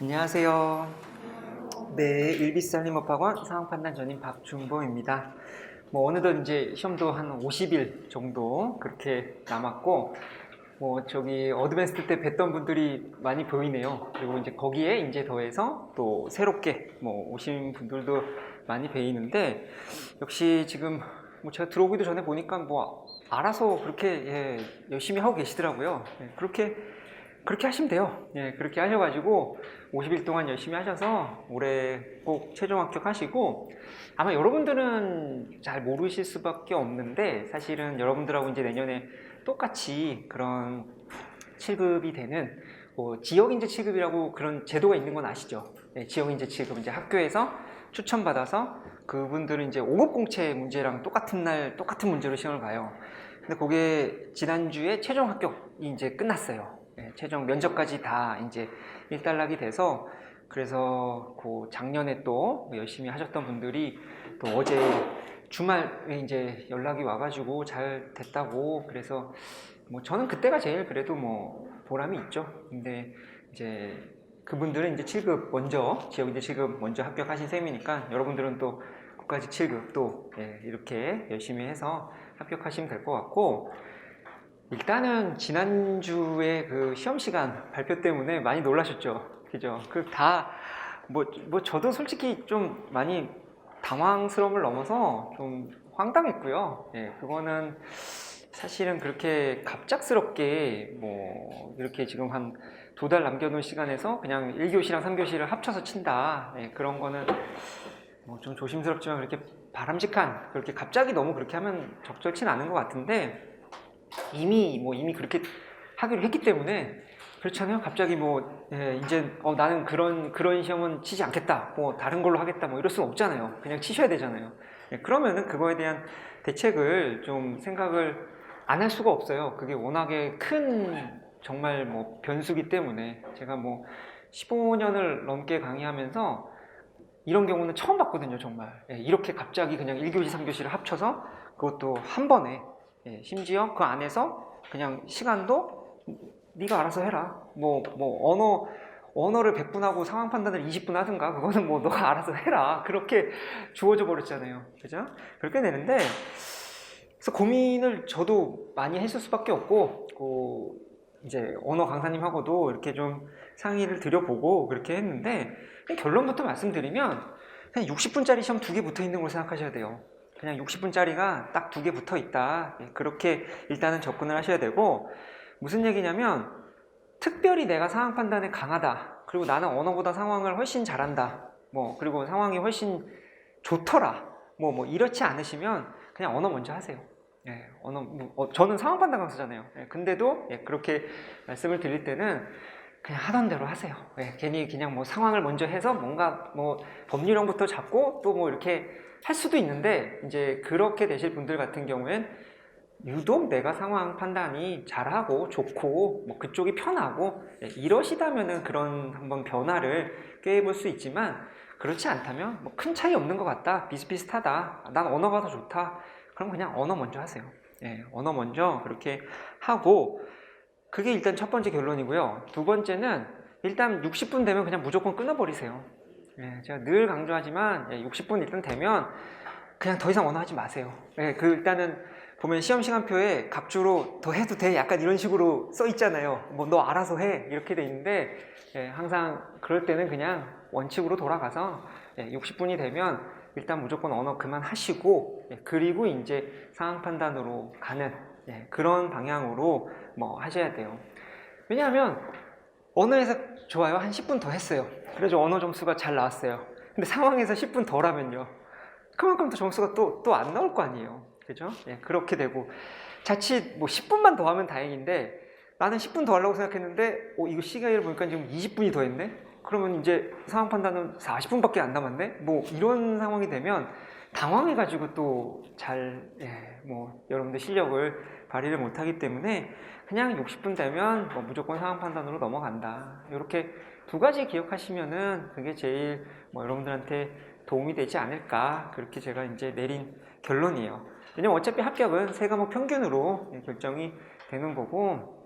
안녕하세요. 네, 일비스한림업학원 상황판단 전임 박준범입니다. 어느덧 이제 시험도 한 50일 정도 그렇게 남았고, 저기 어드밴스드 때 뵀던 분들이 많이 보이네요. 그리고 이제 거기에 이제 더해서 또 새롭게 오신 분들도 많이 보이는데, 역시 지금 제가 들어오기도 전에 보니까 알아서 그렇게 열심히 하고 계시더라고요. 그렇게 하시면 돼요. 그렇게 하셔가지고 50일 동안 열심히 하셔서 올해 꼭 최종 합격하시고, 아마 여러분들은 잘 모르실 수밖에 없는데, 사실은 여러분들하고 이제 내년에 똑같이 그런 7급이 되는 지역인재 7급이라고 그런 제도가 있는 건 아시죠? 지역인재 7급 이제 학교에서 추천받아서 그분들은 이제 5급 공채 문제랑 똑같은 날 똑같은 문제로 시험을 봐요. 근데 그게 지난주에 최종 합격이 이제 끝났어요. 최종 면접까지 다 이제 일단락이 돼서, 그래서 작년에 또 열심히 하셨던 분들이 또 어제 주말에 이제 연락이 와가지고 잘 됐다고. 그래서 저는 그때가 제일 그래도 보람이 있죠. 근데 이제 그분들은 이제 7급 먼저, 지역인재 7급 먼저 합격하신 셈이니까 여러분들은 또 끝까지 7급 또 이렇게 열심히 해서 합격하시면 될 것 같고, 일단은 지난주에 그 시험 시간 발표 때문에 많이 놀라셨죠? 그죠? 저도 솔직히 좀 많이 당황스러움을 넘어서 좀 황당했고요. 그거는 사실은 그렇게 갑작스럽게 이렇게 지금 한 2달 남겨놓은 시간에서 그냥 1교시랑 3교시를 합쳐서 친다. 그런 거는 좀 조심스럽지만 그렇게 바람직한, 그렇게 갑자기 너무 그렇게 하면 적절치는 않은 것 같은데, 이미 그렇게 하기로 했기 때문에 그렇잖아요. 갑자기 이제 나는 그런 시험은 치지 않겠다, 다른 걸로 하겠다, 이럴 수는 없잖아요. 그냥 치셔야 되잖아요. 그러면은 그거에 대한 대책을 좀 생각을 안 할 수가 없어요. 그게 워낙에 큰 정말 변수기 때문에. 제가 15년을 넘게 강의하면서 이런 경우는 처음 봤거든요, 정말. 이렇게 갑자기 그냥 1교시, 3교시를 합쳐서 그것도 한 번에, 심지어 그 안에서 그냥 시간도 네가 알아서 해라. 언어를 100분 하고 상황 판단을 20분 하든가, 그거는 너가 알아서 해라. 그렇게 주어져 버렸잖아요. 그죠? 그렇게 되는데, 그래서 고민을 저도 많이 했을 수밖에 없고, 이제 언어 강사님하고도 이렇게 좀 상의를 드려보고 그렇게 했는데, 결론부터 말씀드리면 그냥 60분짜리 시험 2개 붙어 있는 걸 생각하셔야 돼요. 그냥 60분짜리가 딱 2개 붙어 있다. 그렇게 일단은 접근을 하셔야 되고, 무슨 얘기냐면 특별히 내가 상황 판단에 강하다, 그리고 나는 언어보다 상황을 훨씬 잘한다, 그리고 상황이 훨씬 좋더라, 이렇지 않으시면 그냥 언어 먼저 하세요. 저는 상황 판단 강사잖아요. 근데도 그렇게 말씀을 드릴 때는 그냥 하던 대로 하세요. 괜히 그냥 상황을 먼저 해서 뭔가 법률형부터 잡고 또 이렇게 할 수도 있는데, 이제 그렇게 되실 분들 같은 경우엔 유독 내가 상황 판단이 잘하고 좋고 그쪽이 편하고 이러시다면은 그런 한번 변화를 꾀해볼 수 있지만, 그렇지 않다면 큰 차이 없는 것 같다, 비슷비슷하다, 난 언어가 더 좋다, 그럼 그냥 언어 먼저 하세요. 언어 먼저 그렇게 하고, 그게 일단 첫 번째 결론이고요. 두 번째는 일단 60분 되면 그냥 무조건 끊어버리세요. 제가 늘 강조하지만 60분 일단 되면 그냥 더 이상 언어 하지 마세요. 일단은 보면 시험 시간표에 각주로 더 해도 돼, 약간 이런 식으로 써 있잖아요. 너 알아서 해, 이렇게 돼 있는데, 항상 그럴 때는 그냥 원칙으로 돌아가서 60분이 되면 일단 무조건 언어 그만하시고, 그리고 이제 상황 판단으로 가는 그런 방향으로 하셔야 돼요. 왜냐하면 언어에서 좋아요, 한 10분 더 했어요. 그래서 언어 점수가 잘 나왔어요. 근데 상황에서 10분 덜 하면요, 그만큼 더 점수가 또 안 나올 거 아니에요. 그죠? 그렇게 되고, 자칫 10분만 더 하면 다행인데, 나는 10분 더 하려고 생각했는데 이거 시간을 보니까 지금 20분이 더 했네? 그러면 이제 상황 판단은 40분밖에 안 남았네? 이런 상황이 되면 당황해가지고 또 여러분들 실력을 발휘를 못하기 때문에 그냥 60분 되면 무조건 상황 판단으로 넘어간다. 이렇게 두 가지 기억하시면은 그게 제일 여러분들한테 도움이 되지 않을까, 그렇게 제가 이제 내린 결론이에요. 왜냐면 어차피 합격은 3과목 평균으로 결정이 되는 거고,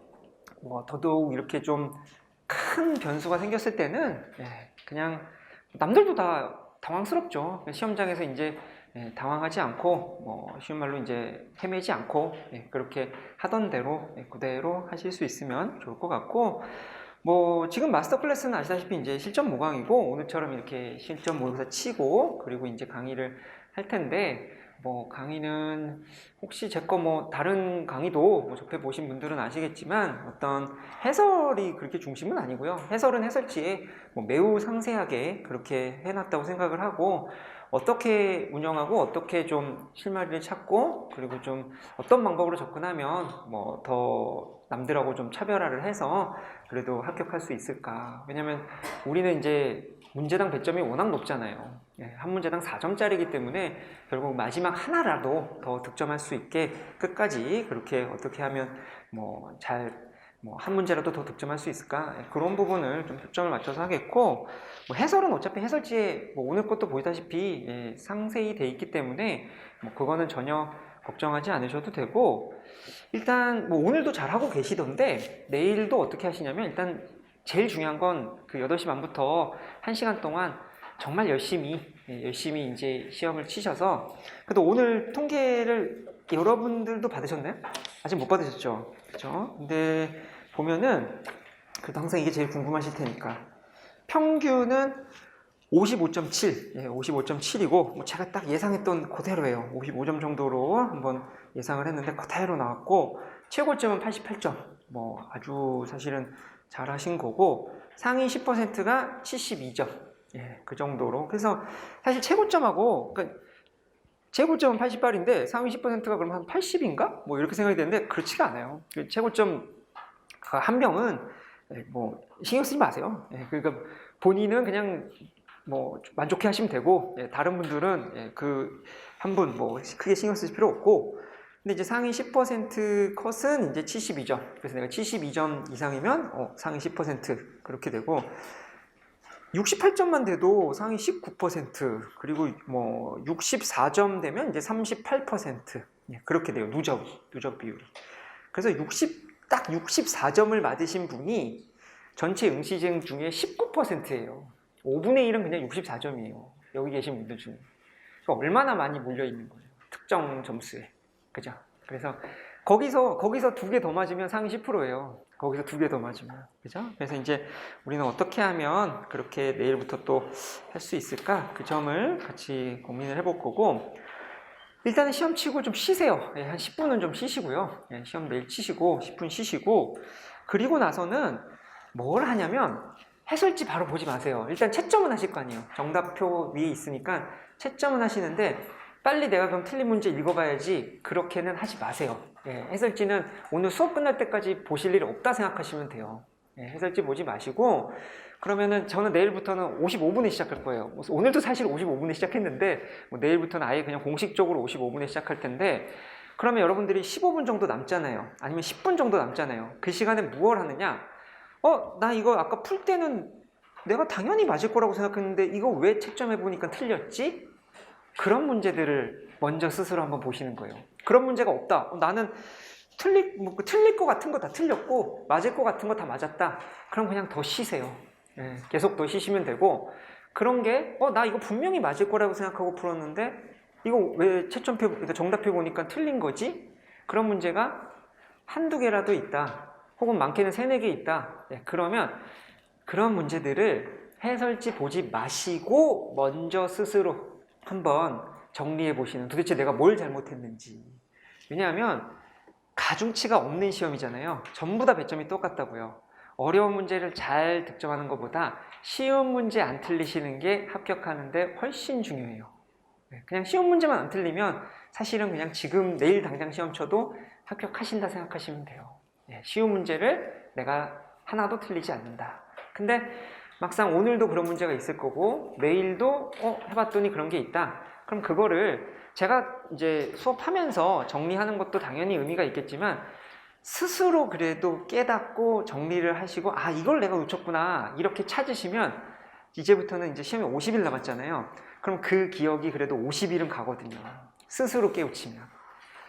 더더욱 이렇게 좀 큰 변수가 생겼을 때는 그냥 남들도 다 당황스럽죠. 시험장에서 이제 당황하지 않고 뭐 쉬운 말로 이제 헤매지 않고 그렇게 하던 대로 그대로 하실 수 있으면 좋을 것 같고, 뭐 지금 마스터 클래스는 아시다시피 이제 실전 모강이고 오늘처럼 이렇게 실전 모의고사 치고 그리고 이제 강의를 할 텐데, 뭐 강의는 혹시 제 거 뭐 다른 강의도 뭐 접해 보신 분들은 아시겠지만 어떤 해설이 그렇게 중심은 아니고요. 해설은 해설지에 뭐 매우 상세하게 그렇게 해놨다고 생각을 하고, 어떻게 운영하고 어떻게 좀 실마리를 찾고 그리고 좀 어떤 방법으로 접근하면 뭐 더 남들하고 좀 차별화를 해서 그래도 합격할 수 있을까. 왜냐면 우리는 이제 문제당 배점이 워낙 높잖아요. 한 문제당 4점짜리이기 때문에 결국 마지막 하나라도 더 득점할 수 있게 끝까지 그렇게 어떻게 하면 뭐 한 문제라도 더 득점할 수 있을까? 그런 부분을 좀 초점을 맞춰서 하겠고, 뭐 해설은 어차피 해설지에 뭐 오늘 것도 보다시피 상세히 돼 있기 때문에 뭐 그거는 전혀 걱정하지 않으셔도 되고, 일단 뭐 오늘도 잘하고 계시던데 내일도 어떻게 하시냐면, 일단 제일 중요한 건 그 8시 반부터 1시간 동안 정말 열심히 이제 시험을 치셔서, 그래도 오늘 통계를 여러분들도 받으셨나요? 아직 못 받으셨죠? 그렇죠? 근데 보면은 그래도 항상 이게 제일 궁금하실 테니까 평균은 55.7, 55.7이고 뭐 제가 딱 예상했던 그대로예요. 55점 정도로 한번 예상을 했는데 그대로 나왔고, 최고점은 88점. 뭐 아주 사실은 잘하신 거고, 상위 10%가 72점. 그 정도로. 그래서 사실 최고점하고, 그러니까 최고점은 88인데 상위 10%가 그럼 한 80인가? 뭐 이렇게 생각이 되는데 그렇지가 않아요. 최고점 한 명은 뭐 신경 쓰지 마세요. 그러니까 본인은 그냥 뭐 만족해 하시면 되고, 다른 분들은 그 한 분 뭐 크게 신경 쓰실 필요 없고, 근데 이제 상위 10% 컷은 이제 72점. 그래서 내가 72점 이상이면 상위 10% 그렇게 되고, 68점만 돼도 상위 19%, 그리고 뭐 64점 되면 이제 38%, 그렇게 돼요. 누적 비율이. 그래서 딱 64점을 받으신 분이 전체 응시생 중에 19%예요. 5분의 1은 그냥 64점이에요. 여기 계신 분들 중에. 그러니까 얼마나 많이 몰려 있는 거예요. 특정 점수에. 그죠? 그래서 거기서 2개 더 맞으면 상위 10%예요. 거기서 2개 더 맞으면. 그죠? 그래서 이제 우리는 어떻게 하면 그렇게 내일부터 또 할 수 있을까? 그 점을 같이 고민을 해볼 거고, 일단은 시험 치고 좀 쉬세요. 한 10분은 좀 쉬시고요. 시험 내일 치시고 10분 쉬시고, 그리고 나서는 뭘 하냐면 해설지 바로 보지 마세요. 일단 채점은 하실 거 아니에요. 정답표 위에 있으니까 채점은 하시는데, 빨리 내가 그럼 틀린 문제 읽어봐야지 그렇게는 하지 마세요. 해설지는 오늘 수업 끝날 때까지 보실 일이 없다 생각하시면 돼요. 해설지 보지 마시고, 그러면은 저는 내일부터는 55분에 시작할 거예요. 오늘도 사실 55분에 시작했는데 뭐 내일부터는 아예 그냥 공식적으로 55분에 시작할 텐데, 그러면 여러분들이 15분 정도 남잖아요. 아니면 10분 정도 남잖아요. 그 시간에 무엇을 하느냐? 나 이거 아까 풀 때는 내가 당연히 맞을 거라고 생각했는데 이거 왜 채점해보니까 틀렸지? 그런 문제들을 먼저 스스로 한번 보시는 거예요. 그런 문제가 없다. 나는 틀릴 것 같은 거 다 틀렸고 맞을 것 같은 거 다 맞았다. 그럼 그냥 더 쉬세요. 계속 더 쉬시면 되고, 그런 게 나 이거 분명히 맞을 거라고 생각하고 풀었는데 이거 왜 그러니까 정답표 보니까 틀린 거지? 그런 문제가 한두 개라도 있다. 혹은 많게는 3-4개 있다. 그러면 그런 문제들을 해설지 보지 마시고 먼저 스스로 한번 정리해 보시는, 도대체 내가 뭘 잘못했는지. 왜냐하면 가중치가 없는 시험이잖아요. 전부 다 배점이 똑같다고요. 어려운 문제를 잘 득점하는 것보다 쉬운 문제 안 틀리시는 게 합격하는데 훨씬 중요해요. 그냥 쉬운 문제만 안 틀리면 사실은 그냥 지금 내일 당장 시험 쳐도 합격하신다 생각하시면 돼요. 쉬운 문제를 내가 하나도 틀리지 않는다. 근데 막상 오늘도 그런 문제가 있을 거고 내일도 해봤더니 그런 게 있다. 그럼 그거를 제가 이제 수업하면서 정리하는 것도 당연히 의미가 있겠지만, 스스로 그래도 깨닫고 정리를 하시고 이걸 내가 놓쳤구나 이렇게 찾으시면, 이제부터는 이제 시험이 50일 남았잖아요. 그럼 그 기억이 그래도 50일은 가거든요. 스스로 깨우치면.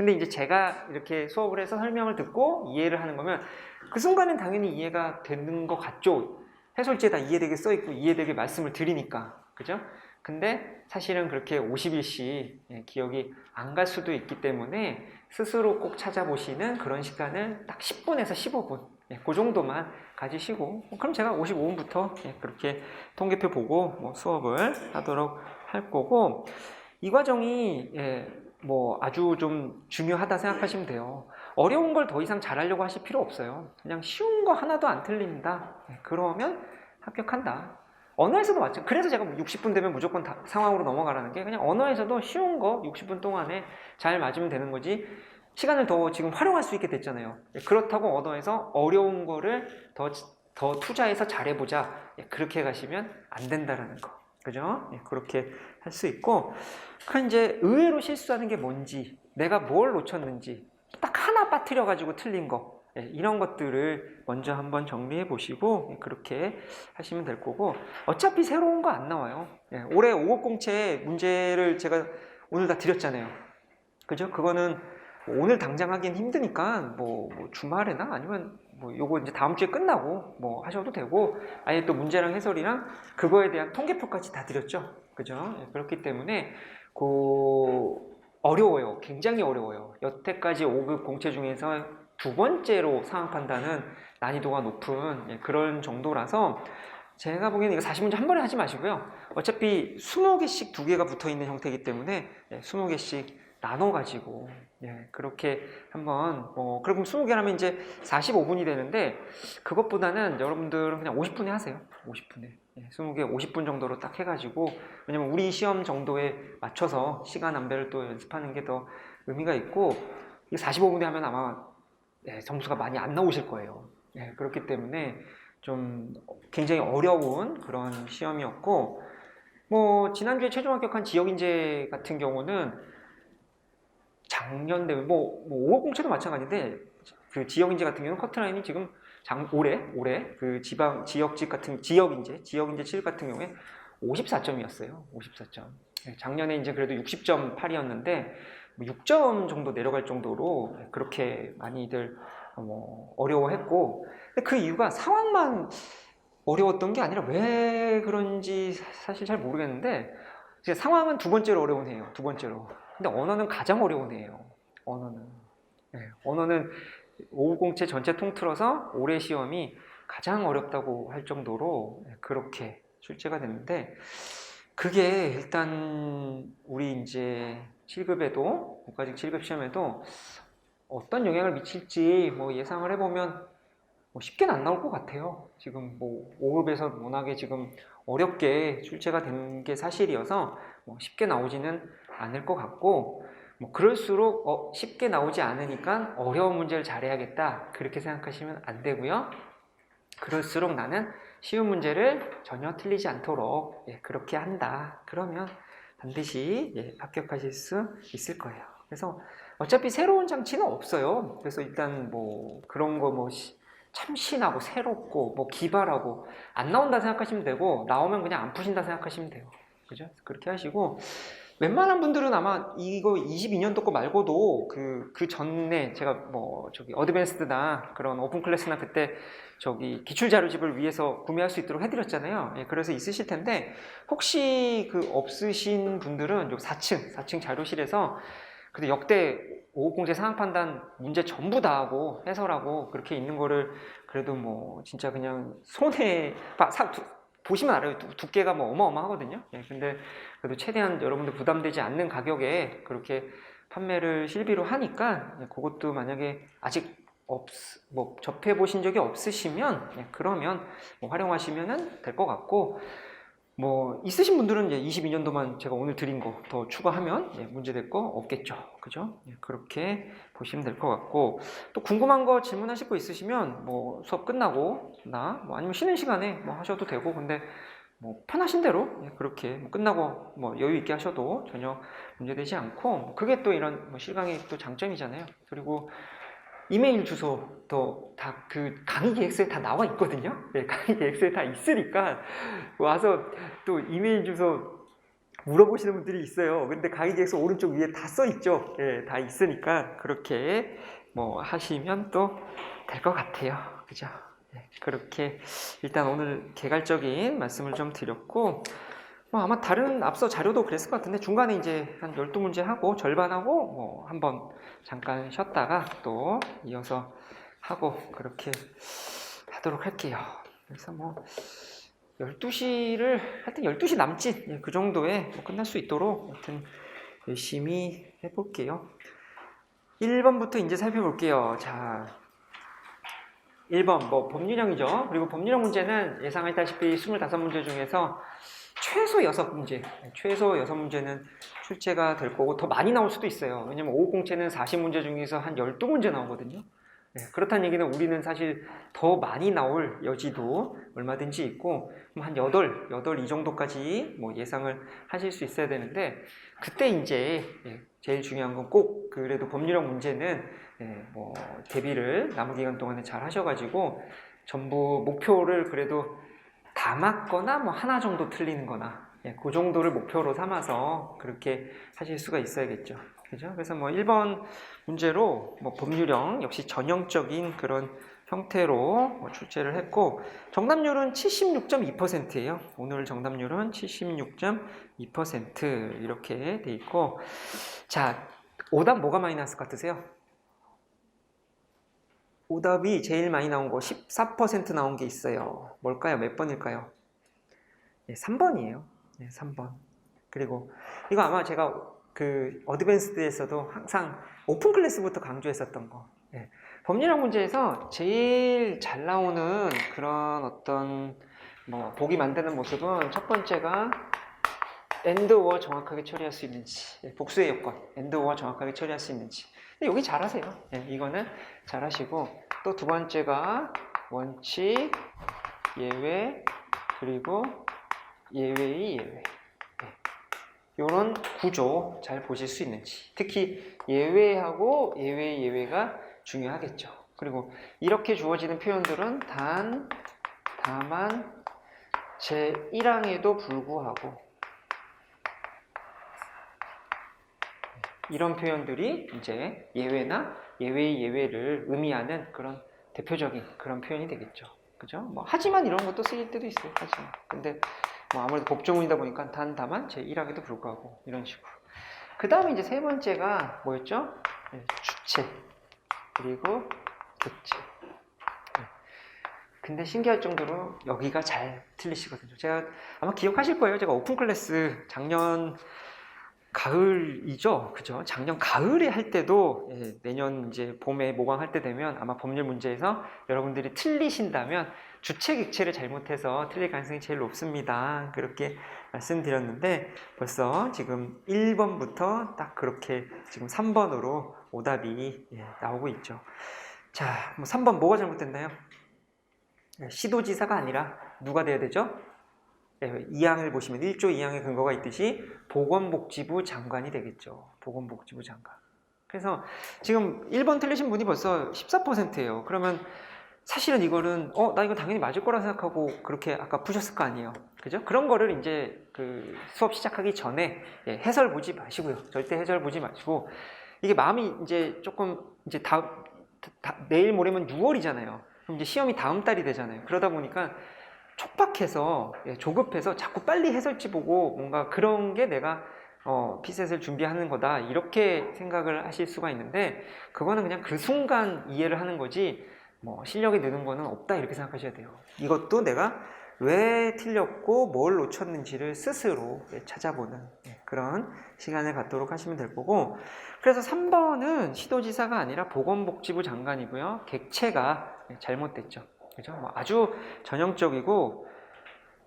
근데 이제 제가 이렇게 수업을 해서 설명을 듣고 이해를 하는 거면 그 순간엔 당연히 이해가 되는 것 같죠. 해설지에 다 이해되게 써있고 이해되게 말씀을 드리니까. 그죠? 근데 사실은 그렇게 50일씩 기억이 안 갈 수도 있기 때문에 스스로 꼭 찾아보시는 그런 시간을 딱 10분에서 15분 그 정도만 가지시고 그럼 제가 55분부터 그렇게 통계표 보고 수업을 하도록 할 거고 이 과정이 뭐 아주 좀 중요하다 생각하시면 돼요. 어려운 걸 더 이상 잘하려고 하실 필요 없어요. 그냥 쉬운 거 하나도 안 틀린다. 그러면 합격한다. 언어에서도 마찬가지. 그래서 제가 60분 되면 무조건 상황으로 넘어가라는 게 그냥 언어에서도 쉬운 거 60분 동안에 잘 맞으면 되는 거지 시간을 더 지금 활용할 수 있게 됐잖아요. 그렇다고 언어에서 어려운 거를 더 투자해서 잘해보자. 그렇게 가시면 안 된다라는 거. 그죠? 그렇게 할 수 있고 그럼 이제 의외로 실수하는 게 뭔지 내가 뭘 놓쳤는지 딱 하나 빠뜨려가지고 틀린 거 이런 것들을 먼저 한번 정리해 보시고 그렇게 하시면 될 거고 어차피 새로운 거 안 나와요. 올해 5급 공채 문제를 제가 오늘 다 드렸잖아요. 그죠? 그거는 오늘 당장 하긴 힘드니까 뭐 주말에나 아니면 뭐 요거 이제 다음 주에 끝나고 뭐 하셔도 되고 아예 또 문제랑 해설이랑 그거에 대한 통계표까지 다 드렸죠. 그죠? 그렇기 때문에 어려워요. 굉장히 어려워요. 여태까지 5급 공채 중에서 두 번째로 상황 판단은 난이도가 높은 그런 정도라서 제가 보기에는 이거 40문제 한 번에 하지 마시고요. 어차피 20개씩 두 개가 붙어 있는 형태이기 때문에 20개씩 나눠가지고 그렇게 한번 그럼 20개라면 이제 45분이 되는데 그것보다는 여러분들은 그냥 50분에 하세요. 50분에 20개 50분 정도로 딱 해가지고 왜냐면 우리 시험 정도에 맞춰서 시간 안배를 또 연습하는 게 더 의미가 있고 45분에 하면 아마 점수가 많이 안 나오실 거예요. 그렇기 때문에 좀 굉장히 어려운 그런 시험이었고 뭐 지난주에 최종 합격한 지역인재 같은 경우는 작년 되면 뭐 5급 공채도 마찬가지인데 그 지역인재 같은 경우는 커트라인이 지금 올해 그 지역직 같은 지역인재 7 같은 경우에 54점이었어요. 54점. 작년에 이제 그래도 60.8이었는데 6점 정도 내려갈 정도로 그렇게 많이들 어려워했고 근데 그 이유가 상황만 어려웠던 게 아니라 왜 그런지 사실 잘 모르겠는데 상황은 두 번째로 어려운 해예요. 두 번째로. 근데 언어는 가장 어려운 해예요. 언어는 5급 공채 전체 통틀어서 올해 시험이 가장 어렵다고 할 정도로 그렇게 출제가 됐는데 그게 일단 우리 이제 7급에도 국가직 7급 시험에도 어떤 영향을 미칠지 예상을 해보면 쉽게는 안 나올 것 같아요. 지금 5급에서 워낙에 지금 어렵게 출제가 된 게 사실이어서 쉽게 나오지는 않을 것 같고 그럴수록 쉽게 나오지 않으니까 어려운 문제를 잘해야겠다 그렇게 생각하시면 안 되고요. 그럴수록 나는 쉬운 문제를 전혀 틀리지 않도록 그렇게 한다. 그러면 반드시 합격하실 수 있을 거예요. 그래서 어차피 새로운 장치는 없어요. 그래서 일단 그런 거 참신하고 새롭고 기발하고 안 나온다 생각하시면 되고 나오면 그냥 안 푸신다 생각하시면 돼요. 그죠? 그렇게 하시고 웬만한 분들은 아마 이거 22년도 거 말고도 그 전에 제가 어드밴스드나 그런 오픈 클래스나 그때 기출 자료집을 위해서 구매할 수 있도록 해드렸잖아요. 그래서 있으실 텐데 혹시 없으신 분들은 4층 자료실에서 근데 역대 5급 공채 상황 판단 문제 전부 다 하고 해설하고 그렇게 있는 거를 그래도 진짜 그냥 손에 보시면 알아요. 두께가 어마어마하거든요. 근데 그래도 최대한 여러분들 부담되지 않는 가격에 그렇게 판매를 실비로 하니까 그것도 만약에 아직 접해보신 적이 없으시면 그러면 활용하시면 될 것 같고 있으신 분들은 22년도만 제가 오늘 드린 거 더 추가하면 문제될 거 없겠죠. 그죠? 그렇게 보시면 될 것 같고 또 궁금한 거 질문하실 거 있으시면 수업 끝나고 아니면 쉬는 시간에 하셔도 되고 근데 편하신 대로 그렇게 끝나고 여유 있게 하셔도 전혀 문제되지 않고 그게 또 이런 실강의 또 장점이잖아요. 그리고 이메일 주소도 다 강의 계획서에 다 나와 있거든요. 강의 계획서에 다 있으니까 와서 또 이메일 주소 물어보시는 분들이 있어요. 근데 가이드엑스 오른쪽 위에 다 써 있죠. 예, 다 있으니까 그렇게 뭐 하시면 또 될 것 같아요. 그죠? 예, 그렇게 일단 오늘 개괄적인 말씀을 좀 드렸고, 뭐 아마 다른 앞서 자료도 그랬을 것 같은데 중간에 이제 한 12문제 하고 절반하고 뭐 한번 잠깐 쉬었다가 또 이어서 하고 그렇게 하도록 할게요. 그래서 뭐 12시를 하여튼 12시 남짓, 예, 그 정도에 뭐 끝날 수 있도록 하여튼 열심히 해볼게요. 1번부터 이제 살펴볼게요. 자, 1번 뭐 법률형이죠. 그리고 법률형 문제는 예상하다시피 25문제 중에서 최소 6문제, 최소 6문제는 출제가 될 거고 더 많이 나올 수도 있어요. 왜냐면 550채는 40문제 중에서 한 12문제 나오거든요. 네, 그렇다는 얘기는 우리는 사실 더 많이 나올 여지도 얼마든지 있고 한 8 이 정도까지 뭐 예상을 하실 수 있어야 되는데 그때 이제 제일 중요한 건 꼭 그래도 법률형 문제는 뭐 대비를 남은 기간 동안에 잘 하셔가지고 전부 목표를 그래도 다 맞거나 뭐 하나 정도 틀리는 거나 그 정도를 목표로 삼아서 그렇게 하실 수가 있어야겠죠. 그죠? 그래서 뭐 1번 문제로 뭐 법률형 역시 전형적인 그런 형태로 뭐 출제를 했고 정답률은 76.2%예요. 오늘 정답률은 76.2% 이렇게 돼 있고 자, 오답 뭐가 많이 나왔을 것 같으세요? 오답이 제일 많이 나온 거 14% 나온 게 있어요. 뭘까요? 몇 번일까요? 네, 3번이에요. 네, 3번. 그리고 이거 아마 제가 그 어드밴스드에서도 항상 오픈 클래스부터 강조했었던 거. 네. 법률형 문제에서 제일 잘 나오는 그런 어떤 뭐 보기 만드는 모습은 첫 번째가 and or 정확하게 처리할 수 있는지, 복수의 요건, and or 정확하게 처리할 수 있는지. 근데 여기 잘하세요. 네, 이거는 잘하시고 또 두 번째가 원칙, 예외, 그리고 예외의 예외. 이런 구조 잘 보실 수 있는지. 특히 예외하고 예외의 예외가 중요하겠죠. 그리고 이렇게 주어지는 표현들은 단, 다만, 제1항에도 불구하고 이런 표현들이 이제 예외나 예외의 예외를 의미하는 그런 대표적인 그런 표현이 되겠죠. 그죠? 뭐 하지만 이런 것도 쓰일 때도 있어요. 하지만. 근데 뭐 아무래도 법조문이다 보니까 단, 다만, 제1항에도 불구하고 이런 식으로. 그 다음에 이제 세 번째가 뭐였죠? 네, 주체 그리고 객체. 네. 근데 신기할 정도로 여기가 잘 틀리시거든요. 제가 아마 기억하실 거예요. 제가 오픈 클래스 작년 가을이죠. 그죠? 작년 가을에 할 때도 내년 이제 봄에 모강할 때 되면 아마 법률 문제에서 여러분들이 틀리신다면 주체 객체를 잘못해서 틀릴 가능성이 제일 높습니다. 그렇게 말씀드렸는데 벌써 지금 1번부터 딱 그렇게 지금 3번으로 오답이 나오고 있죠. 자, 뭐 3번 뭐가 잘못됐나요? 시도지사가 아니라 누가 돼야 되죠? 2항을 보시면 1조 2항의 근거가 있듯이 보건복지부 장관이 되겠죠. 보건복지부 장관. 그래서 지금 1번 틀리신 분이 벌써 14%예요. 그러면 사실은 이거는 나 이거 당연히 맞을 거라 생각하고 그렇게 아까 푸셨을 거 아니에요. 그죠? 그런 거를 이제 그 수업 시작하기 전에 해설 보지 마시고요. 절대 해설 보지 마시고 이게 마음이 이제 조금 이제 내일 모레면 6월이잖아요. 그럼 이제 시험이 다음 달이 되잖아요. 그러다 보니까 촉박해서 조급해서 자꾸 빨리 해설지 보고 뭔가 그런 게 내가 피셋을 준비하는 거다 이렇게 생각을 하실 수가 있는데 그거는 그냥 그 순간 이해를 하는 거지 뭐 실력이 느는 거는 없다 이렇게 생각하셔야 돼요. 이것도 내가 왜 틀렸고 뭘 놓쳤는지를 스스로 찾아보는 그런 시간을 갖도록 하시면 될 거고 그래서 3번은 시도지사가 아니라 보건복지부 장관이고요. 객체가 잘못됐죠. 그죠? 뭐 아주 전형적이고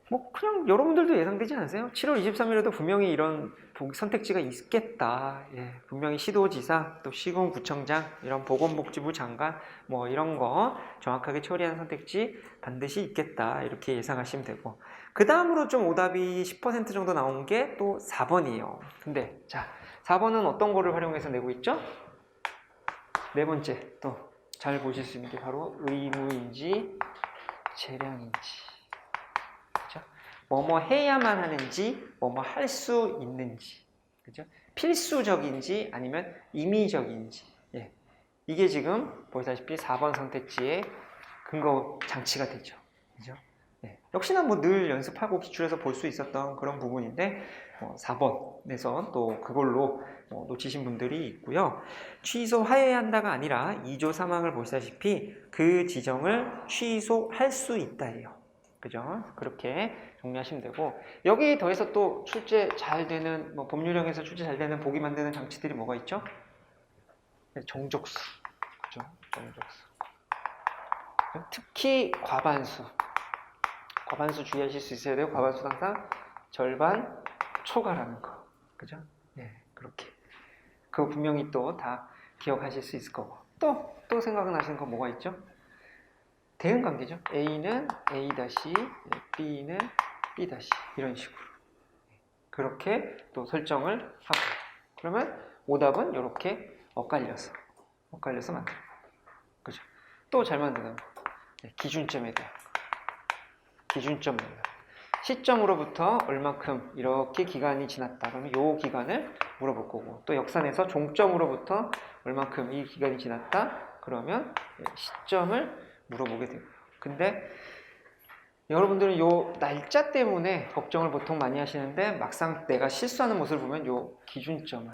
뭐 그냥 여러분들도 예상되지 않으세요? 7월 23일에도 분명히 이런 선택지가 있겠다. 분명히 시도지사, 또 시군구청장, 이런 보건복지부 장관 뭐 이런 거 정확하게 처리하는 선택지 반드시 있겠다. 이렇게 예상하시면 되고 그 다음으로 좀 오답이 10% 정도 나온 게 또 4번이에요. 근데 자 4번은 어떤 거를 활용해서 내고 있죠? 네 번째 또 잘 보실 수 있는 게 바로 의무인지 재량인지. 그죠? 뭐뭐 해야만 하는지, 뭐뭐 할 수 있는지, 그죠? 필수적인지 아니면 임의적인지. 예. 이게 지금 보시다시피 4번 선택지의 근거 장치가 되죠. 그죠? 예. 역시나 뭐 늘 연습하고 기출에서 볼 수 있었던 그런 부분인데 4번에서 또 그걸로 놓치신 분들이 있고요. 취소하여야 한다가 아니라 2조 3항을 보시다시피 그 지정을 취소할 수 있다예요. 그죠? 그렇게 정리하시면 되고, 여기 더해서 또 출제 잘 되는 법률형에서 출제 잘 되는 보기 만드는 장치들이 뭐가 있죠? 네, 정족수. 그죠? 정족수. 특히 과반수 주의하실 수 있어야 돼요. 과반수 항상 절반 초과라는 거. 그죠? 네, 그렇게. 그거 분명히 또 다 기억하실 수 있을 거고. 또 생각나시는 거 뭐가 있죠? 대응 관계죠. A는 A-, B는 B-, 이런 식으로. 그렇게 또 설정을 하고. 그러면 오답은 이렇게 엇갈려서 만들고. 그죠? 또 잘 만드는 거. 기준점에 대한 거. 기준점 몰라. 시점으로부터 얼마큼 이렇게 기간이 지났다. 그러면 이 기간을 물어볼 거고, 또 역산에서 종점으로부터 얼마큼 이 기간이 지났다. 그러면 시점을 물어보게 되고. 근데 여러분들은 요 날짜 때문에 걱정을 보통 많이 하시는데, 막상 내가 실수하는 모습을 보면 요 기준점을,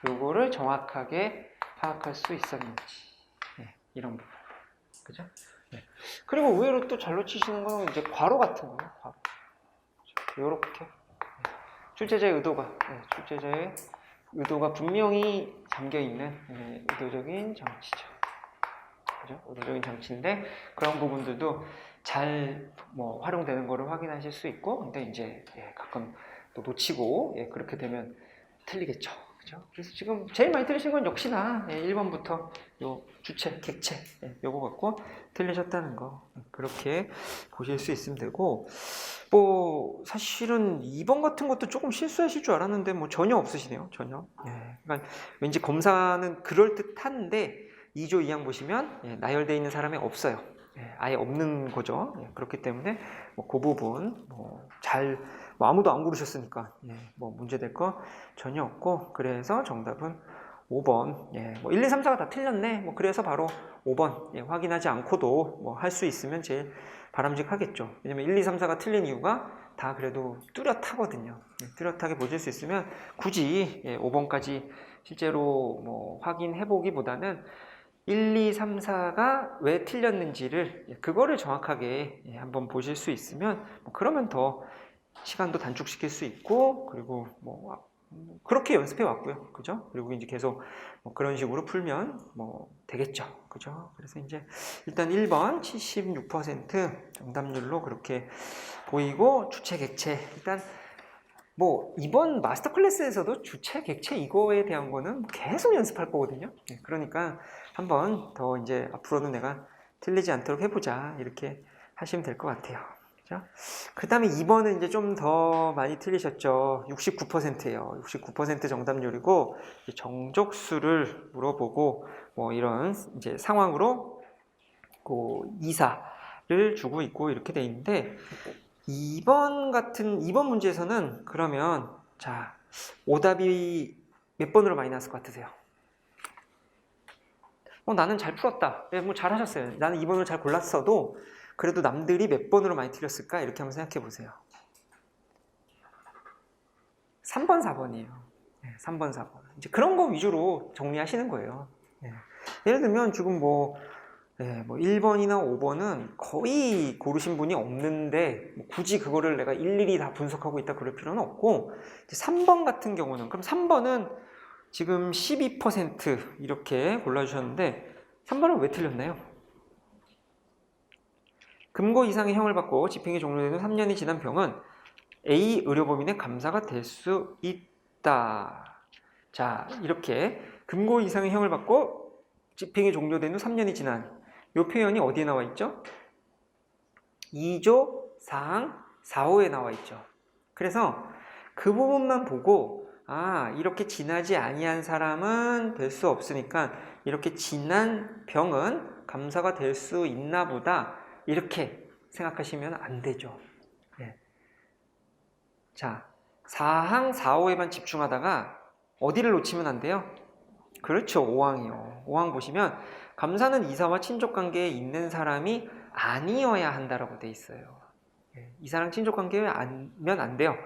요거를 정확하게 파악할 수 있었는지. 이런 부분. 그죠? 그리고 의외로 또 잘 놓치시는 건 이제 괄호 같은 거예요. 괄호. 요렇게. 출제자의 의도가 분명히 잠겨있는 의도적인 장치죠. 그죠? 의도적인 장치인데, 그런 부분들도 잘 활용되는 거를 확인하실 수 있고, 근데 이제 가끔 또 놓치고 그렇게 되면 틀리겠죠. 그죠? 그래서 지금 제일 많이 틀리신 건 역시나 1번부터 요 주체, 객체 요거 갖고 틀리셨다는 거, 그렇게 보실 수 있으면 되고, 사실은 2번 같은 것도 조금 실수하실 줄 알았는데 전혀 없으시네요. 전혀. 그러니까 왠지 검사는 그럴듯한데 2조 2항 보시면 나열되어 있는 사람이 없어요. 아예 없는 거죠. 그렇기 때문에 그 부분 잘 아무도 안 고르셨으니까 문제될 거 전혀 없고, 그래서 정답은 5번. 1, 2, 3, 4가 다 틀렸네. 그래서 바로 5번 확인하지 않고도 할 수 있으면 제일 바람직하겠죠. 왜냐면 1, 2, 3, 4가 틀린 이유가 다 그래도 뚜렷하거든요. 뚜렷하게 보실 수 있으면 굳이 5번까지 실제로 확인해 보기보다는 1, 2, 3, 4가 왜 틀렸는지를 그거를 정확하게 한번 보실 수 있으면 그러면 더 시간도 단축시킬 수 있고, 그리고 그렇게 연습해 왔고요. 그죠? 그리고 이제 계속 그런 식으로 풀면 되겠죠. 그죠? 그래서 이제 일단 1번 76% 정답률로 그렇게 보이고, 주체, 객체. 일단 이번 마스터 클래스에서도 주체, 객체 이거에 대한 거는 계속 연습할 거거든요. 그러니까 한 번 더 이제 앞으로는 내가 틀리지 않도록 해보자, 이렇게 하시면 될 것 같아요. 그 다음에 2번은 이제 좀 더 많이 틀리셨죠. 69%예요. 69% 정답률이고, 정족수를 물어보고 이런 이제 상황으로 이사를 주고 있고 이렇게 돼 있는데, 2번 문제에서는 그러면 자, 오답이 몇 번으로 많이 나왔을 것 같으세요? 나는 잘 풀었다. 잘하셨어요. 나는 2번을 잘 골랐어도 그래도 남들이 몇 번으로 많이 틀렸을까? 이렇게 한번 생각해 보세요. 3번, 4번이에요. 3번, 4번. 이제 그런 거 위주로 정리하시는 거예요. 예를 들면 지금 1번이나 5번은 거의 고르신 분이 없는데 굳이 그거를 내가 일일이 다 분석하고 있다 그럴 필요는 없고, 3번 같은 경우는, 그럼 3번은 지금 12% 이렇게 골라주셨는데 3번은 왜 틀렸나요? 금고 이상의 형을 받고 집행이 종료되는 3년이 지난 병은 A 의료법인의 감사가 될 수 있다. 자, 이렇게 금고 이상의 형을 받고 집행이 종료된 후 3년이 지난 이 표현이 어디에 나와 있죠? 2조 4항 4호에 나와 있죠. 그래서 그 부분만 보고 이렇게 지나지 아니한 사람은 될 수 없으니까 이렇게 지난 병은 감사가 될 수 있나 보다, 이렇게 생각하시면 안 되죠. 자, 4항 4호에만 집중하다가 어디를 놓치면 안 돼요? 그렇죠. 5항이요. 5항 보시면 감사는 이사와 친족관계에 있는 사람이 아니어야 한다라고 돼 있어요. 이사랑 친족관계에 아니면 안 돼요.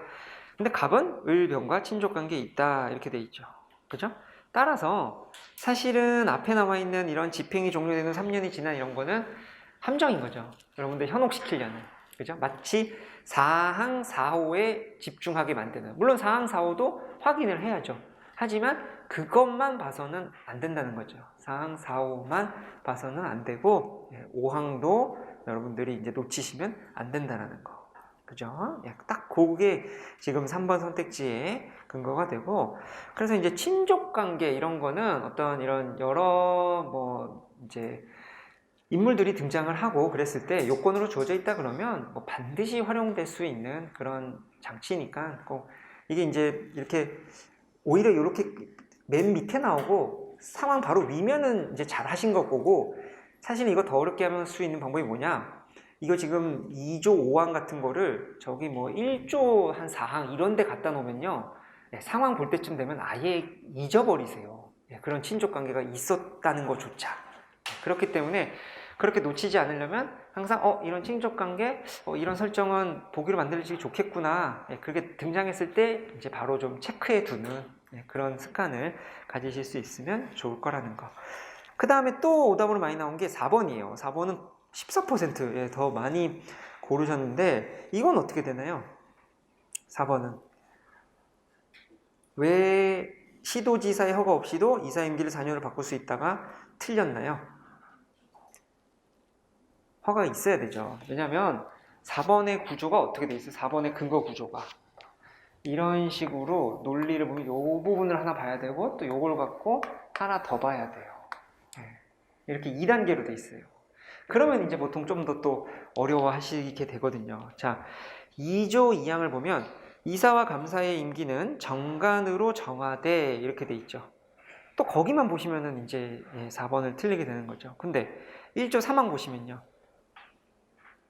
근데 갑은 을병과 친족관계에 있다 이렇게 돼 있죠. 그죠? 따라서 사실은 앞에 나와 있는 이런 집행이 종료되는 3년이 지난 이런 거는 함정인 거죠. 여러분들 현혹시키려는. 그죠? 마치 4항 4호에 집중하게 만드는. 물론 4항 4호도 확인을 해야죠. 하지만 그것만 봐서는 안 된다는 거죠. 4항 4호만 봐서는 안 되고 5항도 여러분들이 이제 놓치시면 안 된다는 거. 그죠? 딱 그게 지금 3번 선택지의 근거가 되고, 그래서 이제 친족 관계 이런 거는 어떤 이런 여러 뭐 이제 인물들이 등장을 하고 그랬을 때 요건으로 주어져 있다 그러면 뭐 반드시 활용될 수 있는 그런 장치니까 꼭 이게 이제 이렇게 오히려 이렇게 맨 밑에 나오고 상황 바로 위면은 이제 잘 하신 것 거고, 사실 이거 더 어렵게 할 수 있는 방법이 뭐냐, 이거 지금 2조 5항 같은 거를 저기 뭐 1조 한 4항 이런 데 갖다 놓으면요, 상황 볼 때쯤 되면 아예 잊어버리세요. 그런 친족 관계가 있었다는 것조차. 그렇기 때문에 그렇게 놓치지 않으려면 항상 이런 친족 관계, 이런 설정은 보기로 만들어지기 좋겠구나, 그게 등장했을 때 이제 바로 좀 체크해 두는 그런 습관을 가지실 수 있으면 좋을 거라는 거. 그 다음에 또 오답으로 많이 나온 게 4번이에요. 4번은 14% 더 많이 고르셨는데 이건 어떻게 되나요? 4번은 왜 시도지사의 허가 없이도 이사 임기를 4년으로 바꿀 수 있다가 틀렸나요? 허가가 있어야 되죠. 왜냐하면 4번의 구조가 어떻게 돼 있어요? 4번의 근거 구조가 이런 식으로 논리를 보면 이 부분을 하나 봐야 되고 또 이걸 갖고 하나 더 봐야 돼요. 이렇게 2단계로 돼 있어요. 그러면 이제 보통 좀 더 또 어려워하시게 되거든요. 자, 2조 2항을 보면 이사와 감사의 임기는 정관으로 정하되 이렇게 돼 있죠. 또 거기만 보시면은 이제 4번을 틀리게 되는 거죠. 근데 1조 3항 보시면요,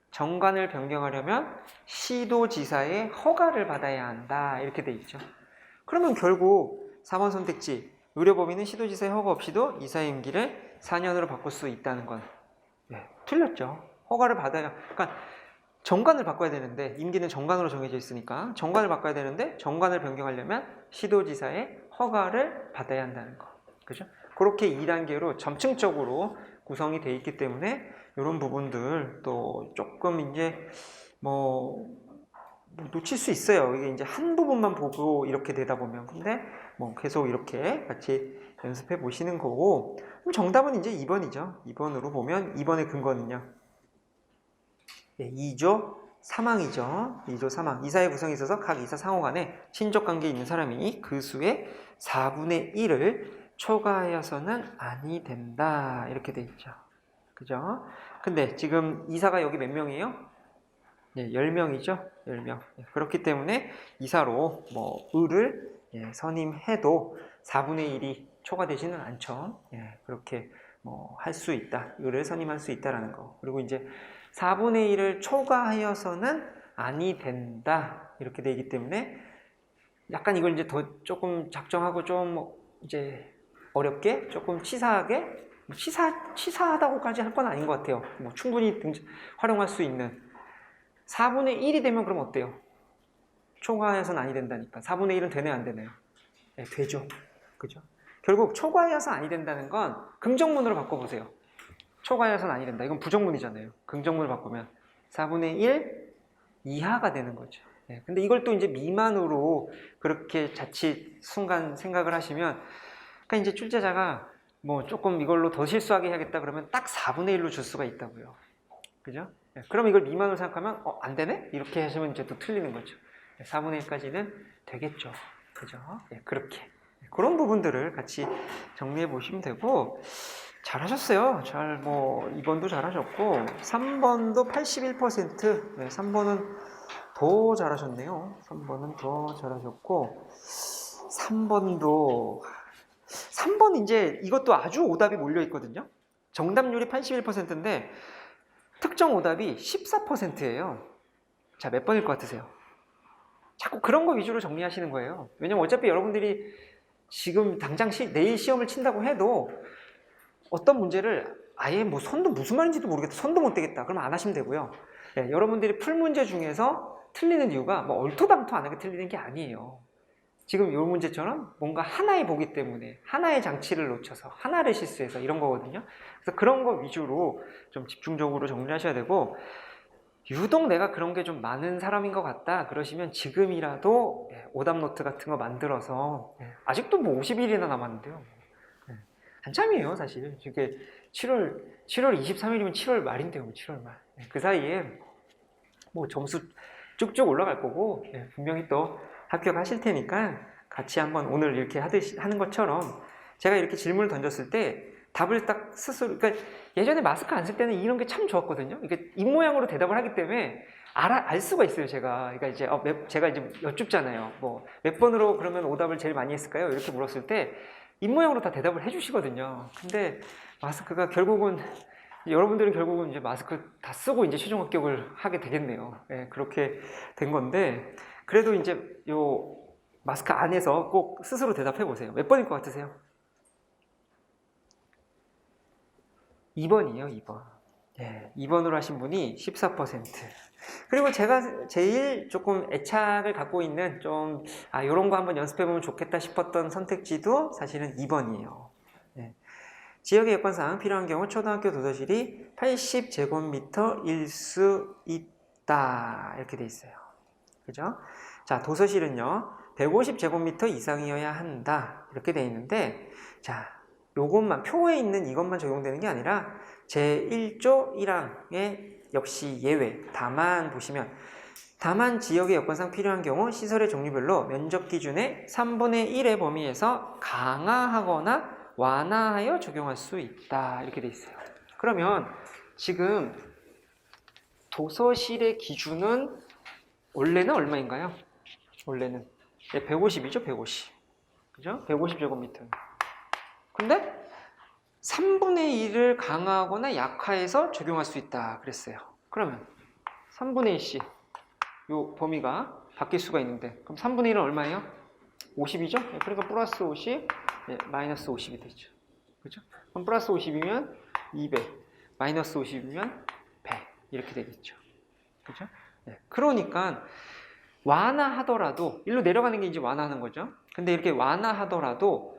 정관을 변경하려면 시도지사의 허가를 받아야 한다 이렇게 돼 있죠. 그러면 결국 4번 선택지 의료법인은 시도지사의 허가 없이도 이사의 임기를 4년으로 바꿀 수 있다는 건 틀렸죠. 허가를 받아야, 그러니까 정관을 바꿔야 되는데 임기는 정관으로 정해져 있으니까 정관을 바꿔야 되는데 정관을 변경하려면 시도지사의 허가를 받아야 한다는 거. 그죠? 그렇게 2단계로 점층적으로 구성이 되어 있기 때문에 이런 부분들 또 조금 이제 뭐 놓칠 수 있어요. 이게 이제 한 부분만 보고 이렇게 되다 보면. 근데 뭐 계속 이렇게 같이 연습해 보시는 거고, 그럼 정답은 이제 2번이죠. 2번으로 보면 2번의 근거는요, 2조 3항이죠. 2조 3항. 이사의 구성에 있어서 각 이사 상호 간에 친족 관계에 있는 사람이 그 수의 4분의 1을 초과하여서는 아니 된다. 이렇게 돼 있죠. 그죠? 근데 지금 이사가 여기 몇 명이에요? 10명이죠. 10명. 그렇기 때문에 이사로 뭐 을을 선임해도 4분의 1이 초과되지는 않죠. 그렇게 뭐 할 수 있다. 을을 선임할 수 있다라는 거. 그리고 이제 4분의 1을 초과하여서는 아니 된다. 이렇게 되기 때문에 약간 이걸 이제 더 조금 작정하고 좀 이제 어렵게 조금 치사하게, 치사하다고까지 할 건 아닌 것 같아요. 뭐 충분히 활용할 수 있는 4분의 1이 되면 그럼 어때요? 초과해서는 아니 된다니까. 4분의 1은 되나요, 안 되나요? 되죠. 그죠? 결국 초과해서 아니 된다는 건 긍정문으로 바꿔보세요. 초과해서는 아니 된다. 이건 부정문이잖아요. 긍정문을 바꾸면 4분의 1 이하가 되는 거죠. 근데 이걸 또 이제 미만으로 그렇게 자칫 순간 생각을 하시면, 그러니까 이제 출제자가 뭐 조금 이걸로 더 실수하게 해야겠다 그러면 딱 4분의 1로 줄 수가 있다고요. 그죠? 그럼 이걸 미만으로 생각하면 안 되네? 이렇게 하시면 이제 또 틀리는 거죠. 4분의 1까지는 되겠죠. 그죠? 그렇게. 그런 부분들을 같이 정리해 보시면 되고, 잘하셨어요. 잘, 뭐, 2번도 잘하셨고, 3번도 81%, 3번은 더 잘하셨네요. 3번은 더 잘하셨고, 3번 이제 이것도 아주 오답이 몰려 있거든요. 정답률이 81%인데, 특정 오답이 14%예요. 자, 몇 번일 것 같으세요? 자꾸 그런 거 위주로 정리하시는 거예요. 왜냐면 어차피 여러분들이 지금 당장 내일 시험을 친다고 해도 어떤 문제를 아예 뭐 손도 무슨 말인지도 모르겠다, 손도 못 대겠다, 그러면 안 하시면 되고요. 예, 여러분들이 풀 문제 중에서 틀리는 이유가 뭐 얼토당토 안 하게 틀리는 게 아니에요. 지금 이 문제처럼 뭔가 하나의 보기 때문에 하나의 장치를 놓쳐서 하나를 실수해서 이런 거거든요. 그래서 그런 거 위주로 좀 집중적으로 정리를 하셔야 되고, 유독 내가 그런 게 좀 많은 사람인 것 같다 그러시면 지금이라도 오답 노트 같은 거 만들어서, 아직도 뭐 50일이나 남았는데요. 한참이에요 사실. 이게 7월 23일이면 7월 말인데요. 7월 말. 그 사이에 뭐 점수 쭉쭉 올라갈 거고, 분명히 또 합격하실 테니까 같이 한번 오늘 이렇게 하는 것처럼 제가 이렇게 질문을 던졌을 때 답을 딱 스스로, 그러니까 예전에 마스크 안 쓸 때는 이런 게 참 좋았거든요. 이게 입모양으로 대답을 하기 때문에 알 수가 있어요, 제가. 그러니까 이제 제가 이제 여쭙잖아요. 뭐 몇 번으로 그러면 오답을 제일 많이 했을까요? 이렇게 물었을 때 입모양으로 다 대답을 해주시거든요. 근데 마스크가 결국은, 여러분들은 결국은 이제 마스크 다 쓰고 이제 최종 합격을 하게 되겠네요. 예, 그렇게 된 건데, 그래도 이제 요 마스크 안에서 꼭 스스로 대답해 보세요. 몇 번일 것 같으세요? 2번이에요, 2번. 예, 2번으로 하신 분이 14%. 그리고 제가 제일 조금 애착을 갖고 있는 좀, 요런 거 한번 연습해보면 좋겠다 싶었던 선택지도 사실은 2번이에요. 예. 지역의 여건상 필요한 경우 초등학교 도서실이 80제곱미터일 수 있다. 이렇게 돼 있어요. 그죠? 자, 도서실은요, 150제곱미터 이상이어야 한다. 이렇게 돼 있는데, 자, 요것만, 표에 있는 이것만 적용되는 게 아니라 제1조 1항에 역시 예외. 다만 보시면, 다만 지역의 여건상 필요한 경우 시설의 종류별로 면적 기준의 3분의 1의 범위에서 강화하거나 완화하여 적용할 수 있다. 이렇게 돼 있어요. 그러면 지금 도서실의 기준은 원래는 얼마인가요? 원래는 150이죠, 150. 그죠? 150제곱미터. 근데 3분의 1을 강화하거나 약화해서 적용할 수 있다 그랬어요. 그러면 3분의 1씩 요 범위가 바뀔 수가 있는데, 그럼 3분의 1은 얼마예요? 50이죠? 그러니까 플러스 50, 마이너스 50이 되죠. 그죠? 그럼 플러스 50이면 200, 마이너스 50이면 100 이렇게 되겠죠. 그죠? 그러니까 완화하더라도, 일로 내려가는 게 이제 완화하는 거죠. 근데 이렇게 완화하더라도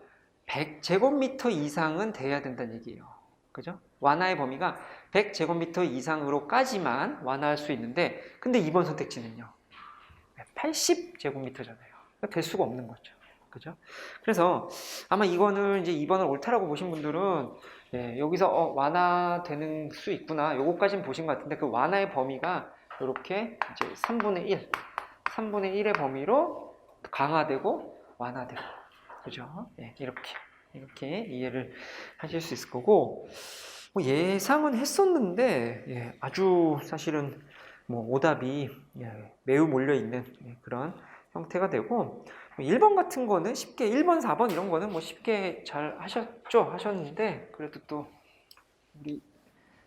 100제곱미터 이상은 돼야 된다는 얘기예요. 그죠? 완화의 범위가 100제곱미터 이상으로까지만 완화할 수 있는데, 근데 2번 선택지는요, 80제곱미터잖아요. 될 수가 없는 거죠. 그죠? 그래서 아마 이거는 이제 2번을 옳다라고 보신 분들은, 여기서 완화되는 수 있구나, 요거까지는 보신 것 같은데, 그 완화의 범위가 이렇게 이제 3분의 1의 범위로 강화되고 완화되고, 그죠? 이렇게 이해를 하실 수 있을 거고, 뭐 예상은 했었는데, 아주 사실은 뭐 오답이 매우 몰려있는 그런 형태가 되고, 1번 같은 거는 쉽게, 1번, 4번 이런 거는 뭐 쉽게 잘 하셨는데, 그래도 또 우리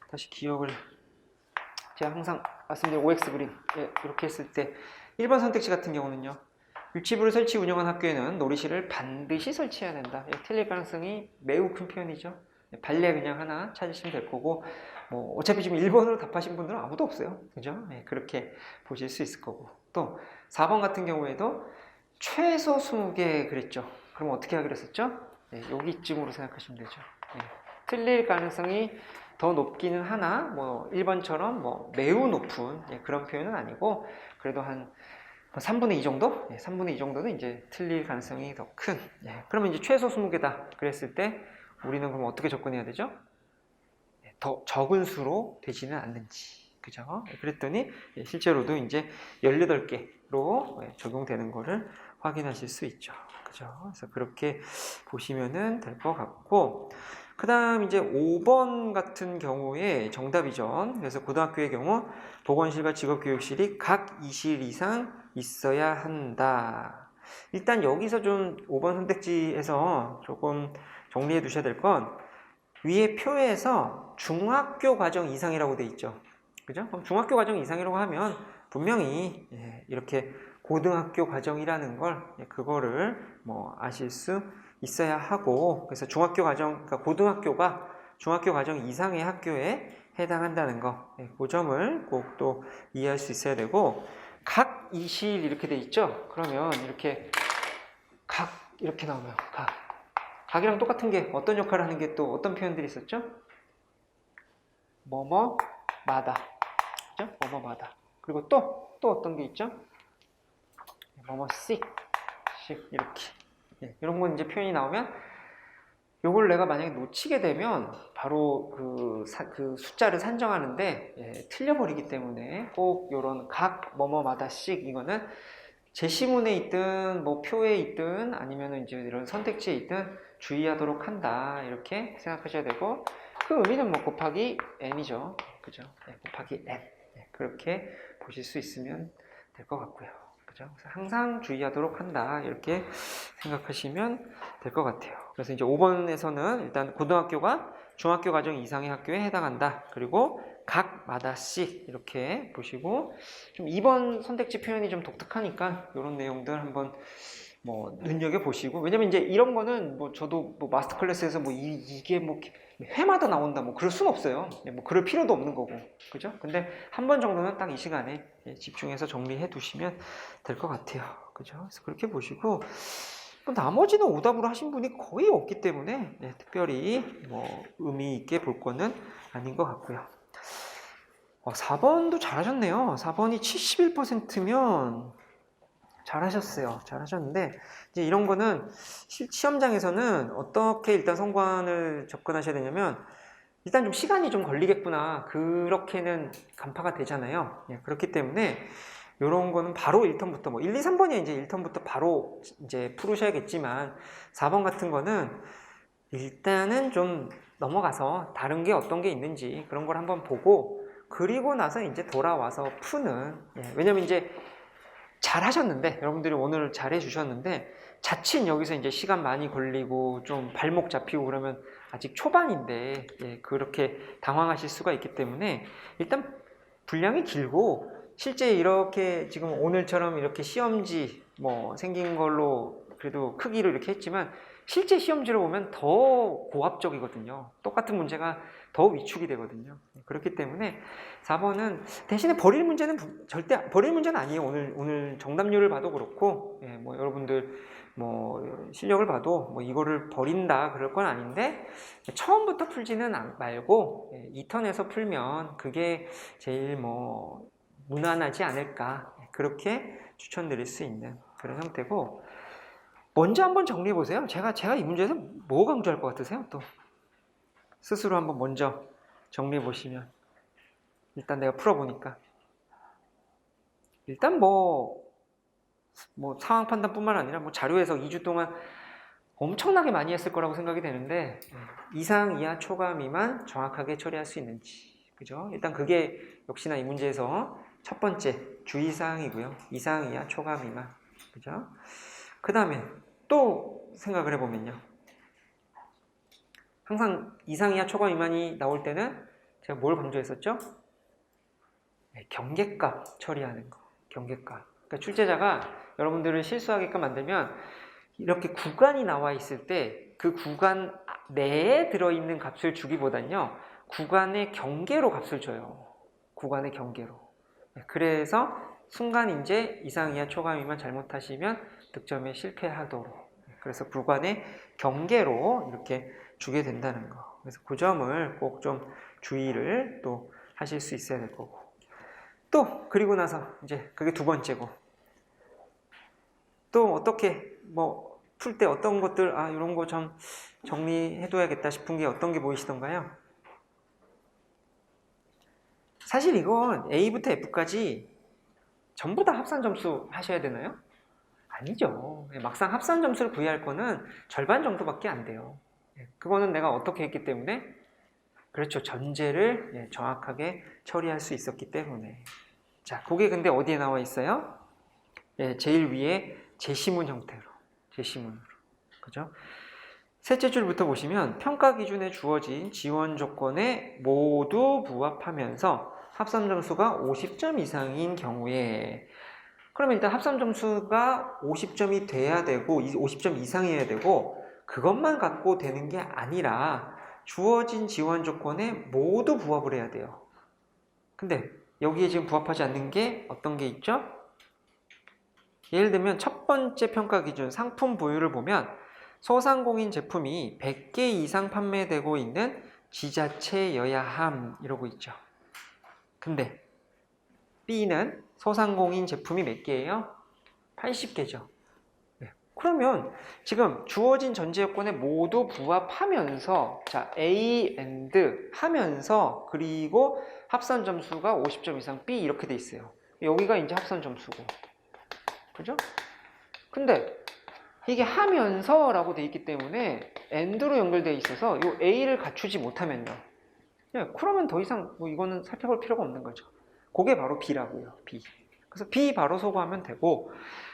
다시 기억을, 제가 항상 말씀드린 OX 그림, 이렇게 했을 때 1번 선택지 같은 경우는요, 유치부를 설치 운영한 학교에는 놀이실을 반드시 설치해야 된다. 틀릴 가능성이 매우 큰 표현이죠. 발레 그냥 하나 찾으시면 될 거고, 뭐 어차피 지금 1번으로 답하신 분들은 아무도 없어요. 그죠? 그렇게 보실 수 있을 거고, 또 4번 같은 경우에도 최소 20개 그랬죠. 그럼 어떻게 하기로 했었죠? 여기쯤으로 생각하시면 되죠. 틀릴 가능성이 더 높기는 하나, 뭐 1번처럼 뭐 매우 높은 그런 표현은 아니고, 그래도 한 3분의 2 정도? 3분의 2 정도는 이제 틀릴 가능성이 더 큰. 그러면 이제 최소 20개다 그랬을 때 우리는 그럼 어떻게 접근해야 되죠? 더 적은 수로 되지는 않는지. 그죠? 그랬더니 실제로도 이제 18개로 적용되는 거를 확인하실 수 있죠. 그죠? 그래서 그렇게 보시면은 될 것 같고, 그 다음 이제 5번 같은 경우에 정답이죠. 그래서 고등학교의 경우 보건실과 직업교육실이 각 2실 이상 있어야 한다. 일단 여기서 좀 5번 선택지에서 조금 정리해 두셔야 될 건, 위에 표에서 중학교 과정 이상이라고 돼 있죠. 그죠? 그럼 중학교 과정 이상이라고 하면 분명히 이렇게 고등학교 과정이라는 걸 그거를 뭐 아실 수 있어야 하고, 그래서 중학교 과정, 그러니까 고등학교가 중학교 과정 이상의 학교에 해당한다는 거, 그 점을 꼭 또 이해할 수 있어야 되고, 각 이실 이렇게 돼 있죠? 그러면 이렇게 각 이렇게 나오면 각이랑 똑같은 게 어떤 역할을 하는 게 또 어떤 표현들이 있었죠? 뭐뭐마다, 그죠? 뭐뭐마다. 그리고 또 어떤 게 있죠? 뭐뭐씩 이렇게. 이런 건 이제 표현이 나오면 요걸 내가 만약에 놓치게 되면 바로 그 숫자를 산정하는데 틀려버리기 때문에 꼭 요런 각 뭐뭐마다씩 이거는 제시문에 있든 뭐 표에 있든 아니면 이제 이런 선택지에 있든 주의하도록 한다, 이렇게 생각하셔야 되고, 그 의미는 뭐 곱하기 n이죠, 그죠? 곱하기 n, 그렇게 보실 수 있으면 될 것 같고요, 그죠? 그래서 항상 주의하도록 한다, 이렇게 생각하시면 될 것 같아요. 그래서 이제 5번에서는 일단 고등학교가 중학교 과정 이상의 학교에 해당한다, 그리고 각마다씩 이렇게 보시고, 좀 2번 선택지 표현이 좀 독특하니까 이런 내용들 한번 뭐 눈여겨보시고, 왜냐면 이제 이런 거는 뭐 저도 뭐 마스터 클래스에서 뭐 이게 뭐 회마다 나온다 뭐 그럴 수는 없어요. 뭐 그럴 필요도 없는 거고, 그죠? 근데 한 번 정도는 딱 이 시간에 집중해서 정리해 두시면 될 것 같아요, 그죠? 그래서 그렇게 보시고, 나머지는 오답으로 하신 분이 거의 없기 때문에 특별히 뭐 의미 있게 볼 거는 아닌 것 같고요. 4번도 잘하셨네요. 4번이 71%면 잘하셨어요. 잘하셨는데, 이제 이런 거는 시험장에서는 어떻게 일단 성관을 접근하셔야 되냐면, 일단 좀 시간이 좀 걸리겠구나, 그렇게는 간파가 되잖아요. 그렇기 때문에 이런 거는 바로 1턴부터, 뭐 1, 2, 3번이 이제 1턴부터 바로 이제 풀으셔야겠지만, 4번 같은 거는 일단은 좀 넘어가서 다른 게 어떤 게 있는지 그런 걸 한번 보고, 그리고 나서 이제 돌아와서 푸는, 왜냐면 이제 잘 하셨는데, 여러분들이 오늘 잘 해주셨는데, 자칫 여기서 이제 시간 많이 걸리고 좀 발목 잡히고 그러면 아직 초반인데 그렇게 당황하실 수가 있기 때문에, 일단 분량이 길고, 실제 이렇게 지금 오늘처럼 이렇게 시험지 뭐 생긴 걸로 그래도 크기로 이렇게 했지만, 실제 시험지를 보면 더 고압적이거든요. 똑같은 문제가 더 위축이 되거든요. 그렇기 때문에 4번은 대신에 버릴 문제는 절대 버릴 문제는 아니에요. 오늘 정답률을 봐도 그렇고, 뭐 여러분들 뭐 실력을 봐도 뭐 이거를 버린다 그럴 건 아닌데, 처음부터 풀지는 말고 2턴에서 풀면 그게 제일 뭐 무난하지 않을까, 그렇게 추천드릴 수 있는 그런 형태고, 먼저 한번 정리해 보세요. 제가 이 문제에서 뭐 강조할 것 같으세요? 또 스스로 한번 먼저 정리해 보시면, 일단 내가 풀어보니까 일단 뭐 상황 판단뿐만 아니라 뭐 자료에서 2주 동안 엄청나게 많이 했을 거라고 생각이 되는데, 이상, 이하, 초과, 미만 정확하게 처리할 수 있는지, 그죠? 일단 그게 역시나 이 문제에서 첫 번째 주의사항이고요. 이상, 이하, 초과, 미만, 그죠? 그 다음에 또 생각을 해보면요, 항상 이상, 이하, 초과, 미만이 나올 때는 제가 뭘 강조했었죠? 경계값 처리하는 거. 경계값. 그러니까 출제자가 여러분들을 실수하게끔 만들면, 이렇게 구간이 나와 있을 때 그 구간 내에 들어있는 값을 주기보단요, 구간의 경계로 값을 줘요. 구간의 경계로. 그래서 순간 이제 이상, 이하, 초과, 미만 잘못하시면 득점에 실패하도록, 그래서 구간의 경계로 이렇게 주게 된다는 거. 그래서 그 점을 꼭 좀 주의를 또 하실 수 있어야 될 거고, 또 그리고 나서 이제 그게 두 번째고, 또 어떻게 뭐 풀 때 어떤 것들, 이런 거 좀 정리해둬야겠다 싶은 게 어떤 게 보이시던가요? 사실 이건 A부터 F까지 전부 다 합산 점수 하셔야 되나요? 아니죠. 막상 합산 점수를 구해야 할 거는 절반 정도밖에 안 돼요. 그거는 내가 어떻게 했기 때문에, 그렇죠, 전제를 정확하게 처리할 수 있었기 때문에. 자, 그게 근데 어디에 나와 있어요? 제일 위에 제시문 형태로, 제시문으로, 그죠? 셋째 줄부터 보시면, 평가 기준에 주어진 지원 조건에 모두 부합하면서 합산 점수가 50점 이상인 경우에, 그러면 일단 합산 점수가 50점이 돼야 되고 50점 이상이어야 되고 그것만 갖고 되는 게 아니라 주어진 지원 조건에 모두 부합을 해야 돼요. 근데 여기에 지금 부합하지 않는 게 어떤 게 있죠? 예를 들면 첫 번째 평가 기준 상품 보유를 보면 소상공인 제품이 100개 이상 판매되고 있는 지자체여야 함 이러고 있죠. 근데 B는 소상공인 제품이 몇 개예요? 80개죠. 그러면 지금 주어진 전제 요건에 모두 부합하면서 자 A and 하면서 그리고 합산 점수가 50점 이상 B 이렇게 돼 있어요. 여기가 이제 합산 점수고, 그죠? 근데 이게 하면서 라고 돼 있기 때문에 and로 연결되어 있어서 이 A를 갖추지 못하면요, 그러면 더 이상 뭐 이거는 살펴볼 필요가 없는 거죠. 그게 바로 B라고요. B. 그래서 B 바로 소거하면 되고,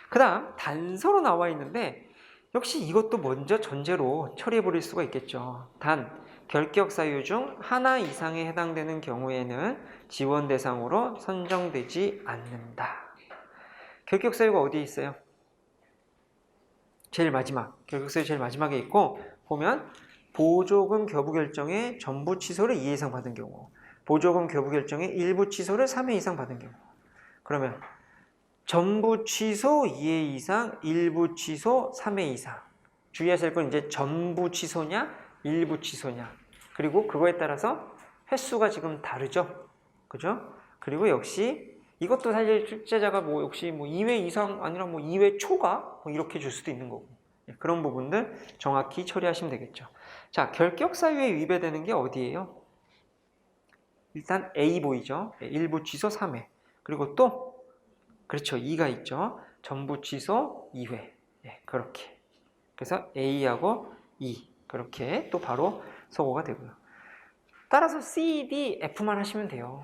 그 다음 단서로 나와 있는데 역시 이것도 먼저 전제로 처리해 버릴 수가 있겠죠. 단 결격 사유 중 하나 이상에 해당되는 경우에는 지원 대상으로 선정되지 않는다. 결격 사유가 어디에 있어요? 제일 마지막, 결격 사유 제일 마지막에 있고, 보면 보조금 교부 결정의 전부 취소를 2회 이상 받은 경우, 보조금 교부 결정의 일부 취소를 3회 이상 받은 경우. 그러면 전부 취소 2회 이상, 일부 취소 3회 이상. 주의하실 건 이제 전부 취소냐, 일부 취소냐. 그리고 그거에 따라서 횟수가 지금 다르죠. 그죠? 그리고 역시 이것도 사실 출제자가 뭐 역시 뭐 2회 이상 아니라 뭐 2회 초과 뭐 이렇게 줄 수도 있는 거고. 그런 부분들 정확히 처리하시면 되겠죠. 자, 결격 사유에 위배되는 게 어디예요? 일단 A 보이죠? 일부 취소 3회. 그리고 또 그렇죠. 2가 있죠. 전부 취소 2회. 그렇게. 그래서 A하고 E. 그렇게 또 바로 소거가 되고요. 따라서 C, D, F만 하시면 돼요.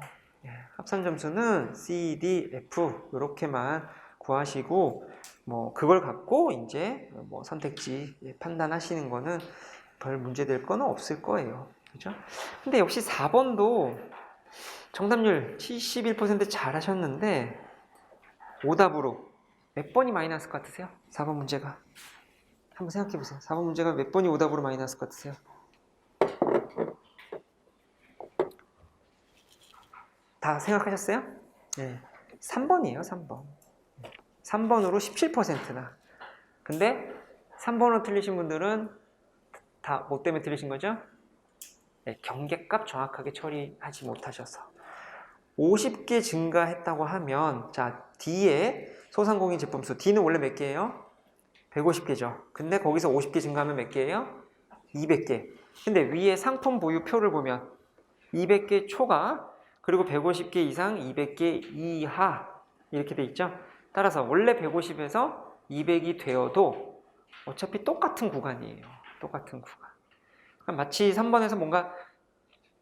합산 점수는 C, D, F 이렇게만 구하시고 뭐 그걸 갖고 이제 뭐 선택지 판단하시는 거는 별 문제 될 건 없을 거예요. 그죠? 근데 역시 4번도 정답률 71% 잘 하셨는데 오답으로 몇 번이 많이 났을 것 같으세요? 4번 문제가. 한번 생각해 보세요. 4번 문제가 몇 번이 오답으로 많이 났을 것 같으세요? 다 생각하셨어요? 네. 3번이에요, 3번. 3번으로 17%나. 근데 3번으로 틀리신 분들은 다 뭐 때문에 틀리신 거죠? 네, 경계값 정확하게 처리하지 못하셔서. 50개 증가했다고 하면 자 D에 소상공인 제품 수 D는 원래 몇 개예요? 150개죠. 근데 거기서 50개 증가하면 몇 개예요? 200개. 근데 위에 상품 보유표를 보면 200개 초과 그리고 150개 이상 200개 이하 이렇게 돼 있죠. 따라서 원래 150에서 200이 되어도 어차피 똑같은 구간이에요. 똑같은 구간. 그러니까 마치 3번에서 뭔가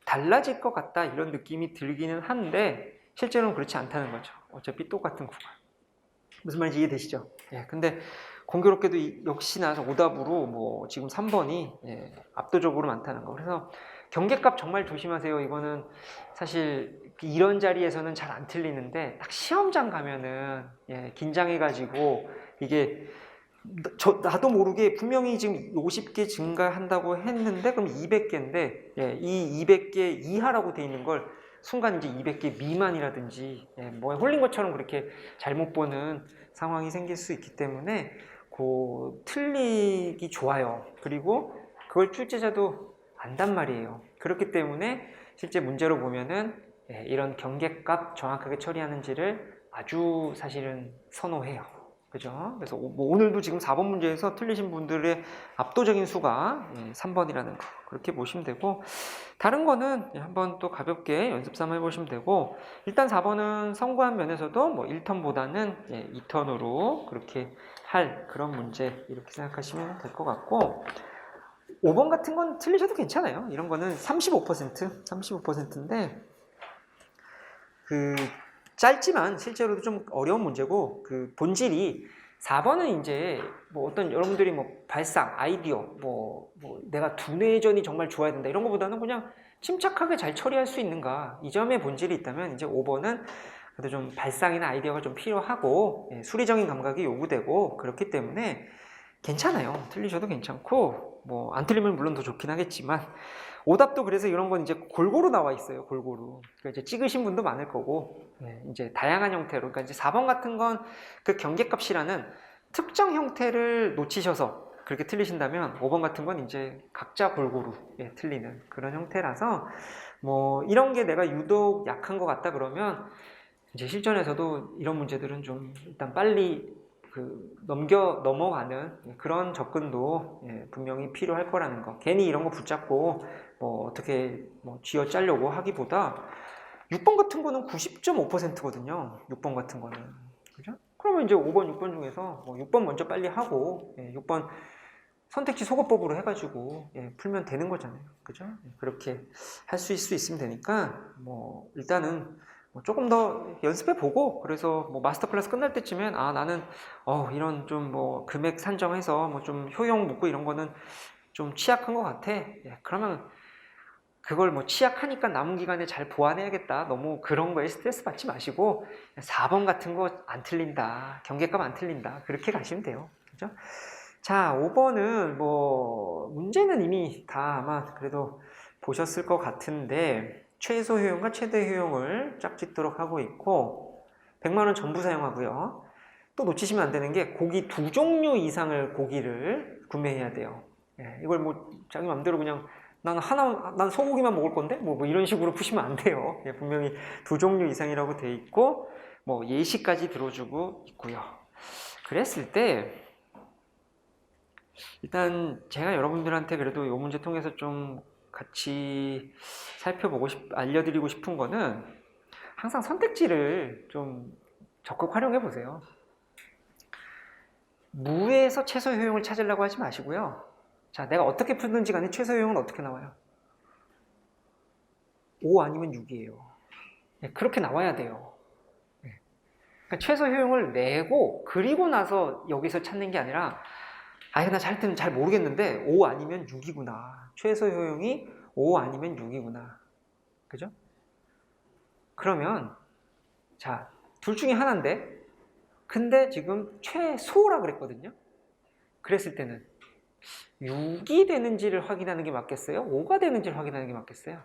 달라질 것 같다 이런 느낌이 들기는 한데 실제로는 그렇지 않다는 거죠. 어차피 똑같은 구간. 무슨 말인지 이해되시죠? 근데 공교롭게도 역시나 오답으로 뭐 지금 3번이 압도적으로 많다는 거. 그래서 경계값 정말 조심하세요. 이거는 사실 이런 자리에서는 잘 안 틀리는데 딱 시험장 가면은 긴장해가지고 이게 나도 모르게 분명히 지금 50개 증가한다고 했는데 그럼 200개인데 이 200개 이하라고 돼 있는 걸 순간 이제 200개 미만이라든지 뭐에 홀린 것처럼 그렇게 잘못 보는 상황이 생길 수 있기 때문에 틀리기 좋아요. 그리고 그걸 출제자도 안단 말이에요. 그렇기 때문에 실제 문제로 보면은 이런 경계값 정확하게 처리하는지를 아주 사실은 선호해요. 그죠? 그래서 오늘도 지금 4번 문제에서 틀리신 분들의 압도적인 수가 3번이라는 거 그렇게 보시면 되고, 다른 거는 한번 또 가볍게 연습 삼아 해보시면 되고, 일단 4번은 선구한 면에서도 뭐 1턴보다는 2턴으로 그렇게 할 그런 문제 이렇게 생각하시면 될 것 같고, 5번 같은 건 틀리셔도 괜찮아요. 이런 거는 35%인데 짧지만 실제로도 좀 어려운 문제고, 본질이 4번은 이제 뭐 어떤 여러분들이 뭐 발상, 아이디어, 뭐 내가 두뇌전이 정말 좋아야 된다 이런 것보다는 그냥 침착하게 잘 처리할 수 있는가, 이 점에 본질이 있다면 이제 5번은 그래도 좀 발상이나 아이디어가 좀 필요하고 수리적인 감각이 요구되고 그렇기 때문에 괜찮아요. 틀리셔도 괜찮고 뭐 안 틀리면 물론 더 좋긴 하겠지만 오답도 그래서 이런 건 이제 골고루 나와 있어요. 골고루. 그러니까 이제 찍으신 분도 많을 거고 이제 다양한 형태로 그러니까 이제 4번 같은 건 그 경계값이라는 특정 형태를 놓치셔서 그렇게 틀리신다면 5번 같은 건 이제 각자 골고루 틀리는 그런 형태라서 뭐 이런 게 내가 유독 약한 것 같다 그러면 이제 실전에서도 이런 문제들은 좀 일단 빨리 넘어가는 그런 접근도 분명히 필요할 거라는 거. 괜히 이런 거 붙잡고 뭐 어떻게 뭐 쥐어짜려고 하기보다 6번 같은 거는 90.5%거든요. 6번 같은 거는. 그죠? 그러면 이제 5번, 6번 중에서 뭐 6번 먼저 빨리 하고 6번 선택지 소거법으로 해가지고 풀면 되는 거잖아요. 그죠? 그렇게 할 수 있으면 되니까 뭐 일단은 뭐 조금 더 연습해 보고 그래서 뭐 마스터 클래스 끝날 때쯤엔 아 나는 이런 좀 뭐 금액 산정해서 뭐 좀 효용 묻고 이런 거는 좀 취약한 것 같아. 그러면 그걸 뭐 취약하니까 남은 기간에 잘 보완해야겠다. 너무 그런 거에 스트레스 받지 마시고 4번 같은 거 안 틀린다. 경계값 안 틀린다. 그렇게 가시면 돼요. 그죠? 자, 5번은 뭐 문제는 이미 다 아마 그래도 보셨을 것 같은데 최소 효용과 최대 효용을 짝짓도록 하고 있고 100만 원 전부 사용하고요. 또 놓치시면 안 되는 게 고기 2종류 이상을 고기를 구매해야 돼요. 이걸 뭐 자기 맘대로 그냥 난 소고기만 먹을 건데 뭐 이런 식으로 푸시면 안 돼요. 분명히 2종류 이상이라고 돼 있고 뭐 예시까지 들어주고 있고요. 그랬을 때 일단 제가 여러분들한테 그래도 이 문제 통해서 좀 같이 알려드리고 싶은 거는 항상 선택지를 좀 적극 활용해 보세요. 무에서 최소 효용을 찾으려고 하지 마시고요. 자, 내가 어떻게 풀든지 간에 최소 효용은 어떻게 나와요? 5 아니면 6이에요. 그렇게 나와야 돼요. 그러니까 최소 효용을 내고 그리고 나서 여기서 찾는 게 아니라 나 잘 모르겠는데 5 아니면 6이구나. 최소 효용이 5 아니면 6이구나. 그죠? 그러면 자, 둘 중에 하나인데 근데 지금 최소라 그랬거든요. 그랬을 때는 6이 되는지를 확인하는 게 맞겠어요? 5가 되는지를 확인하는 게 맞겠어요?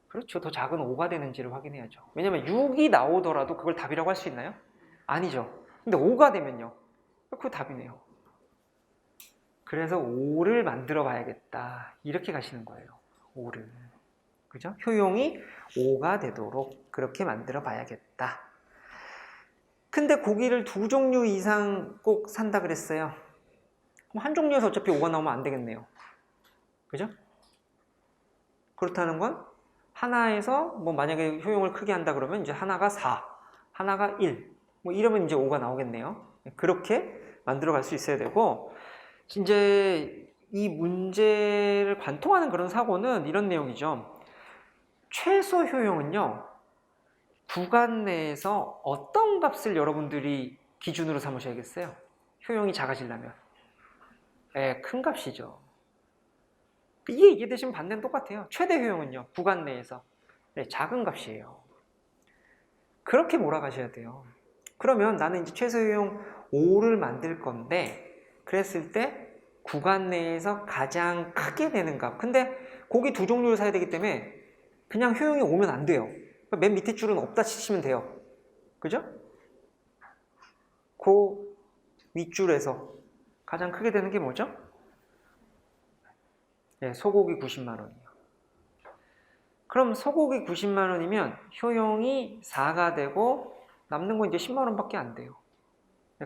그렇죠. 더 작은 5가 되는지를 확인해야죠. 왜냐면 6이 나오더라도 그걸 답이라고 할 수 있나요? 아니죠. 근데 5가 되면요. 그거 답이네요. 그래서 5를 만들어 봐야겠다. 이렇게 가시는 거예요. 5를. 그죠? 효용이 5가 되도록 그렇게 만들어 봐야겠다. 근데 고기를 2종류 이상 꼭 산다 그랬어요. 그럼 한 종류에서 어차피 5가 나오면 안 되겠네요. 그죠? 그렇다는 건 하나에서 뭐 만약에 효용을 크게 한다 그러면 이제 하나가 4, 하나가 1. 뭐 이러면 이제 5가 나오겠네요. 그렇게 만들어 갈 수 있어야 되고 이제 이 문제를 관통하는 그런 사고는 이런 내용이죠. 최소 효용은요. 구간 내에서 어떤 값을 여러분들이 기준으로 삼으셔야겠어요? 효용이 작아지려면. 큰 값이죠. 이게 이해되시면 반대는 똑같아요. 최대 효용은요. 구간 내에서. 작은 값이에요. 그렇게 몰아가셔야 돼요. 그러면 나는 이제 최소 효용 5를 만들 건데 그랬을 때 구간 내에서 가장 크게 되는 값. 근데 고기 2종류를 사야 되기 때문에 그냥 효용이 오면 안 돼요. 맨 밑에 줄은 없다 치시면 돼요. 그죠? 그 윗줄에서 가장 크게 되는 게 뭐죠? 소고기 90만 원이요. 그럼 소고기 90만 원이면 효용이 4가 되고 남는 건 이제 10만 원밖에 안 돼요.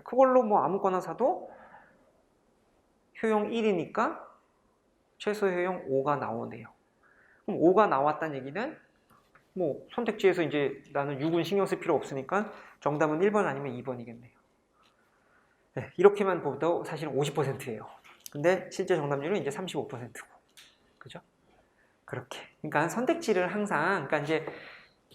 그걸로 뭐 아무거나 사도 효용 1이니까 최소 효용 5가 나오네요. 그럼 5가 나왔다는 얘기는 뭐 선택지에서 이제 나는 6은 신경 쓸 필요 없으니까 정답은 1번 아니면 2번이겠네요. 이렇게만 보도 사실은 50%예요. 근데 실제 정답률은 이제 35%고. 그죠? 그렇게. 그러니까 선택지를 항상, 그러니까 이제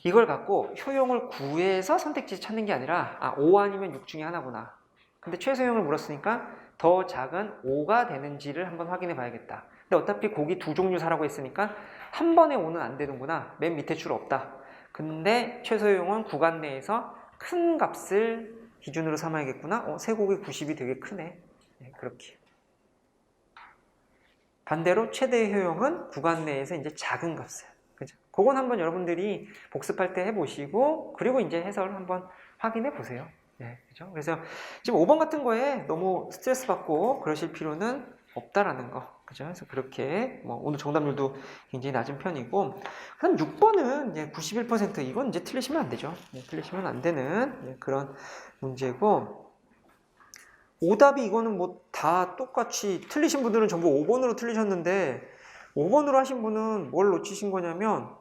이걸 갖고 효용을 구해서 선택지 찾는 게 아니라 5 아니면 6 중에 하나구나. 근데 최소 효용을 물었으니까 더 작은 5가 되는지를 한번 확인해 봐야겠다. 근데 어차피 고기 2종류 사라고 했으니까 한 번에 5는 안 되는구나. 맨 밑에 줄 없다. 근데 최소요용은 구간 내에서 큰 값을 기준으로 삼아야겠구나. 쇠곡이 90이 되게 크네. 네, 그렇게. 반대로 최대 효용은 구간 내에서 이제 작은 값을. 그죠? 그건 한번 여러분들이 복습할 때 해보시고, 그리고 이제 해설 한번 확인해 보세요. 네, 그죠? 그래서 지금 5번 같은 거에 너무 스트레스 받고 그러실 필요는 없다라는 거. 그죠? 그래서 그렇게, 오늘 정답률도 굉장히 낮은 편이고, 그다음 6번은 이제 91%, 이건 이제 틀리시면 안 되죠. 네, 틀리시면 안 되는 그런 문제고, 오답이 이거는 뭐 다 똑같이 틀리신 분들은 전부 5번으로 틀리셨는데 5번으로 하신 분은 뭘 놓치신 거냐면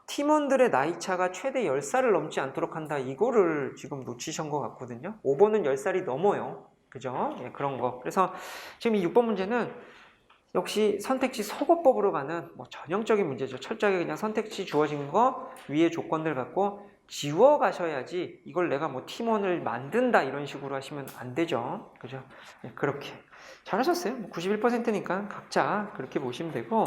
팀원들의 나이차가 최대 10살을 넘지 않도록 한다, 이거를 지금 놓치신 것 같거든요. 5번은 10살이 넘어요. 그죠? 예, 그런 거. 그래서 지금 이 6번 문제는 역시 선택지 서거법으로 가는 전형적인 문제죠. 철저하게 그냥 선택지 주어진 거 위에 조건들 갖고 지워 가셔야지, 이걸 내가 팀원을 만든다 이런 식으로 하시면 안 되죠. 그죠? 네, 그렇게 잘하셨어요. 91%니까 각자 그렇게 보시면 되고,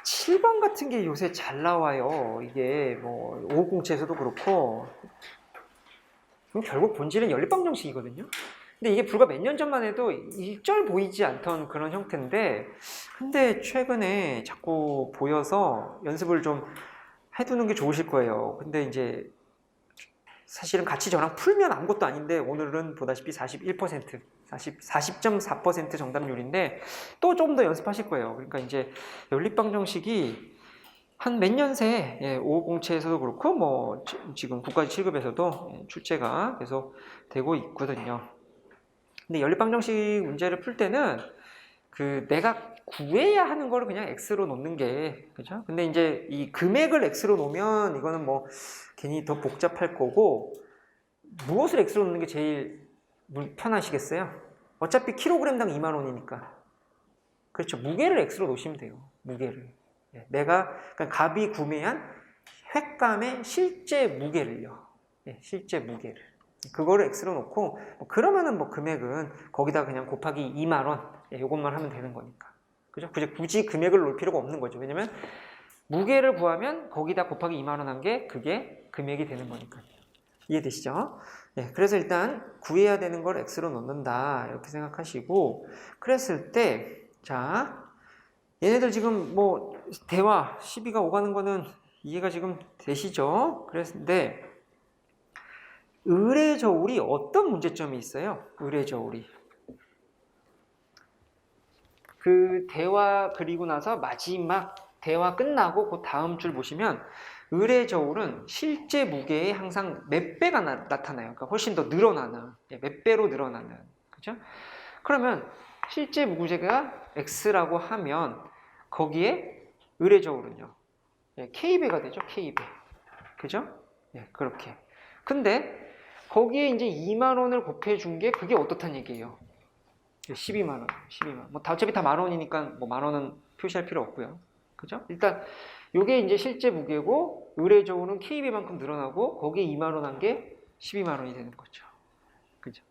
7번 같은 게 요새 잘 나와요. 이게 550채에서도 그렇고, 결국 본질은 연립방정식이거든요. 근데 이게 불과 몇 년 전만 해도 일절 보이지 않던 그런 형태인데, 근데 최근에 자꾸 보여서 연습을 좀 해두는 게 좋으실 거예요. 근데 이제 사실은 같이 저랑 풀면 아무것도 아닌데 오늘은 보다시피 41%, 40.4% 정답률인데 또 좀 더 연습하실 거예요. 그러니까 이제 연립방정식이 한 몇 년 새 550채에서도 그렇고 지금 국가지 7급에서도 출제가 계속 되고 있거든요. 근데 연립방정식 문제를 풀 때는 내가 구해야 하는 거를 그냥 X로 놓는 게, 그죠? 근데 이제 이 금액을 X로 놓으면 이거는 괜히 더 복잡할 거고, 무엇을 X로 놓는 게 제일 편하시겠어요? 어차피 킬로그램당 2만 원이니까. 그렇죠. 무게를 X로 놓으시면 돼요. 무게를. 내가 그러니까 갑이 구매한 횟감의 실제 무게를요. 실제 무게를. 그거를 X로 놓고, 그러면은 금액은 거기다 그냥 곱하기 2만 원, 요것만 하면 되는 거니까. 그죠? 굳이 금액을 놓을 필요가 없는 거죠. 왜냐면 무게를 구하면 거기다 곱하기 2만 원 한 게 그게 금액이 되는 거니까요. 이해되시죠? 네, 그래서 일단 구해야 되는 걸 X로 넣는다, 이렇게 생각하시고, 그랬을 때, 자, 얘네들 지금 대화 시비가 오가는 거는 이해가 지금 되시죠? 그랬는데 의례저울이 어떤 문제점이 있어요? 의례저울이 대화 그리고 나서 마지막 대화 끝나고 그 다음 줄 보시면 의례저울은 실제 무게에 항상 몇 배가 나타나요. 그러니까 훨씬 더 늘어나는, 몇 배로 늘어나는, 그죠? 그러면 실제 무게가 X라고 하면 거기에 의례저울은요, K배가 되죠. K배, 그죠? 그렇게. 근데 거기에 이제 2만 원을 곱해준 게 그게 어떻다는 얘기예요? 12만 원, 12만 원. 어차피 다 만 원이니까 만 원은 표시할 필요 없고요. 그죠? 일단 요게 이제 실제 무게고, 의례적으로는 KB만큼 늘어나고 거기에 2만 원 한 게 12만 원이 되는 거죠. 그죠?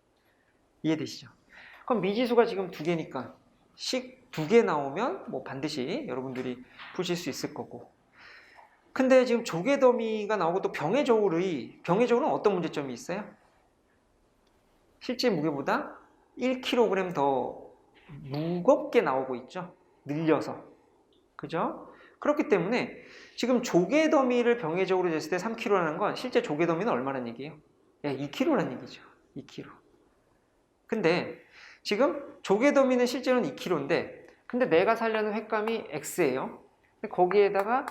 이해되시죠? 그럼 미지수가 지금 2개니까 식 2개 나오면 반드시 여러분들이 푸실 수 있을 거고. 근데 지금 조개 더미가 나오고 또 병의 저울은 어떤 문제점이 있어요? 실제 무게보다 1kg 더 무겁게 나오고 있죠. 늘려서. 그죠? 그렇기 때문에 지금 조개 더미를 병의 저울로 쟀을 때 3kg라는 건 실제 조개 더미는 얼마란 얘기예요? 2kg란 얘기죠. 2kg. 근데 지금 조개 더미는 실제로는 2kg인데, 근데 내가 살려는 횟감이 X예요. 거기에다가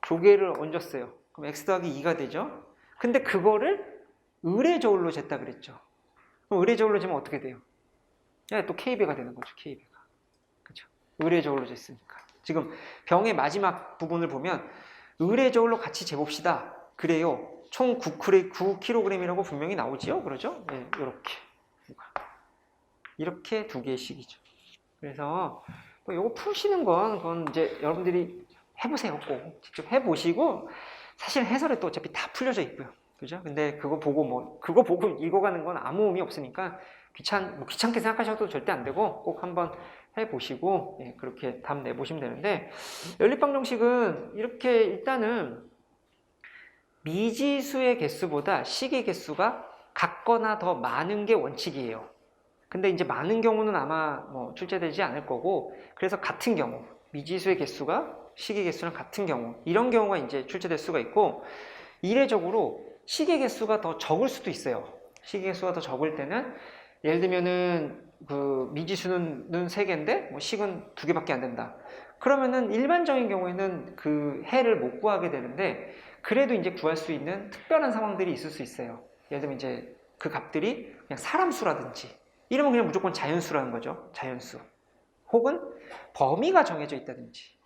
조개를 얹었어요. 그럼 X 더하기 2가 되죠. 근데 그거를 의례저울로 쟀다 그랬죠. 그럼 의례저울로 재면 어떻게 돼요? 또 K배가 되는 거죠. K배가. 그죠? 의례저울로 쟀으니까. 지금 병의 마지막 부분을 보면 의례저울로 같이 재봅시다. 그래요. 총 9kg이라고 분명히 나오지요. 그러죠? 이렇게 2개씩이죠. 그래서 이거 푸시는 건 그건 이제 여러분들이 해보세요. 꼭 직접 해보시고, 사실 해설에 또 어차피 다 풀려져 있고요. 그죠? 근데 그거 보고 읽어가는 건 아무 의미 없으니까 귀찮게 생각하셔도 절대 안 되고 꼭 한번 해보시고 그렇게 답 내보시면 되는데, 연립방정식은 이렇게 일단은 미지수의 개수보다 식의 개수가 같거나 더 많은 게 원칙이에요. 근데 이제 많은 경우는 아마 뭐 출제되지 않을 거고, 그래서 같은 경우, 미지수의 개수가 식의 개수랑 같은 경우, 이런 경우가 이제 출제될 수가 있고, 이례적으로 식의 개수가 더 적을 수도 있어요. 식의 개수가 더 적을 때는, 예를 들면은 그 미지수는 3개인데 뭐 식은 2개밖에 안 된다. 그러면은 일반적인 경우에는 그 해를 못 구하게 되는데, 그래도 이제 구할 수 있는 특별한 상황들이 있을 수 있어요. 예를 들면 이제 그 값들이 그냥 사람 수라든지, 이러면 그냥 무조건 자연수라는 거죠. 자연수. 혹은 범위가 정해져 있다든지.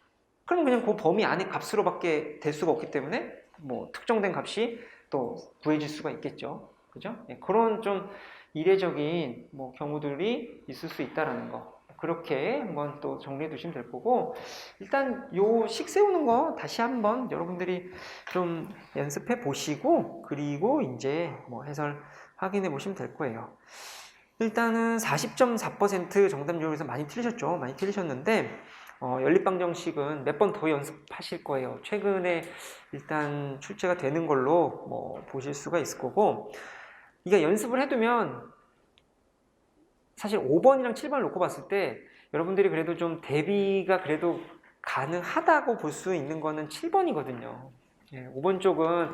그럼 그냥 그 범위 안에 값으로밖에 될 수가 없기 때문에 뭐 특정된 값이 또 구해질 수가 있겠죠. 그죠? 예, 그런 좀 이례적인 뭐 경우들이 있을 수 있다라는 거. 그렇게 한번 또 정리해 두시면 될 거고, 일단 요 식 세우는 거 다시 한번 여러분들이 좀 연습해 보시고, 그리고 이제 뭐 해설 확인해 보시면 될 거예요. 일단은 40.4% 정답률에서 많이 틀리셨죠. 많이 틀리셨는데 연립방정식은 몇 번 더 연습하실 거예요. 최근에 일단 출제가 되는 걸로 뭐 보실 수가 있을 거고, 이게 연습을 해두면 사실 5번이랑 7번을 놓고 봤을 때 여러분들이 그래도 좀 대비가 그래도 가능하다고 볼 수 있는 거는 7번이거든요. 예, 5번 쪽은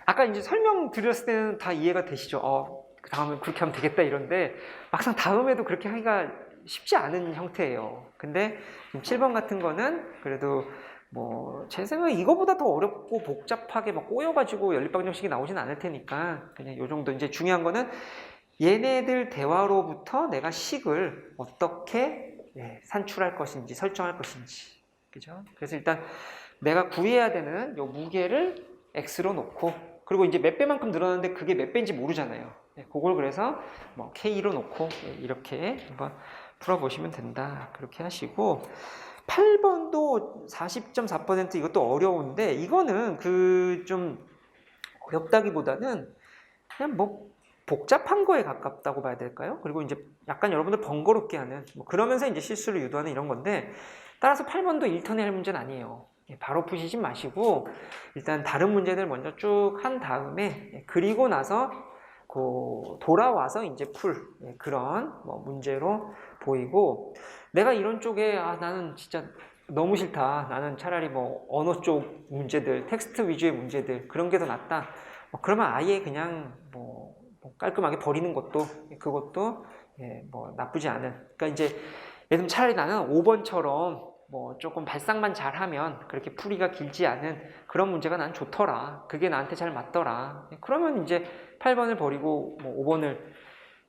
아까 이제 설명 드렸을 때는 다 이해가 되시죠? 그 다음에 그렇게 하면 되겠다 이런데 막상 다음에도 그렇게 하기가 쉽지 않은 형태예요. 근데 7번 같은 거는 그래도 뭐 제 생각에 이거보다 더 어렵고 복잡하게 막 꼬여가지고 연립방정식이 나오진 않을 테니까 그냥 요 정도. 이제 중요한 거는 얘네들 대화로부터 내가 식을 어떻게 산출할 것인지 설정할 것인지, 그죠? 그래서 일단 내가 구해야 되는 요 무게를 x로 놓고, 그리고 이제 몇 배만큼 늘어나는데 그게 몇 배인지 모르잖아요. 그걸 그래서 뭐 k로 놓고 이렇게 한번 풀어보시면 된다. 그렇게 하시고, 8번도 40.4% 이것도 어려운데, 이거는 그 좀 어렵다기보다는 그냥 뭐 복잡한 거에 가깝다고 봐야 될까요? 그리고 이제 약간 여러분들 번거롭게 하는, 뭐 그러면서 이제 실수를 유도하는 이런 건데, 따라서 8번도 1턴에 할 문제는 아니에요. 바로 푸시지 마시고 일단 다른 문제들 먼저 쭉 한 다음에, 그리고 나서 돌아와서 이제 풀 그런 뭐 문제로 보이고, 내가 이런 쪽에 나는 진짜 너무 싫다, 나는 차라리 뭐 언어 쪽 문제들, 텍스트 위주의 문제들 그런 게 더 낫다, 그러면 아예 그냥 뭐 깔끔하게 버리는 것도, 그것도 뭐 나쁘지 않은. 그러니까 이제 예를 들면 차라리 나는 5번처럼 뭐 조금 발상만 잘하면 그렇게 풀이가 길지 않은 그런 문제가 난 좋더라, 그게 나한테 잘 맞더라, 그러면 이제 8번을 버리고 뭐 5번을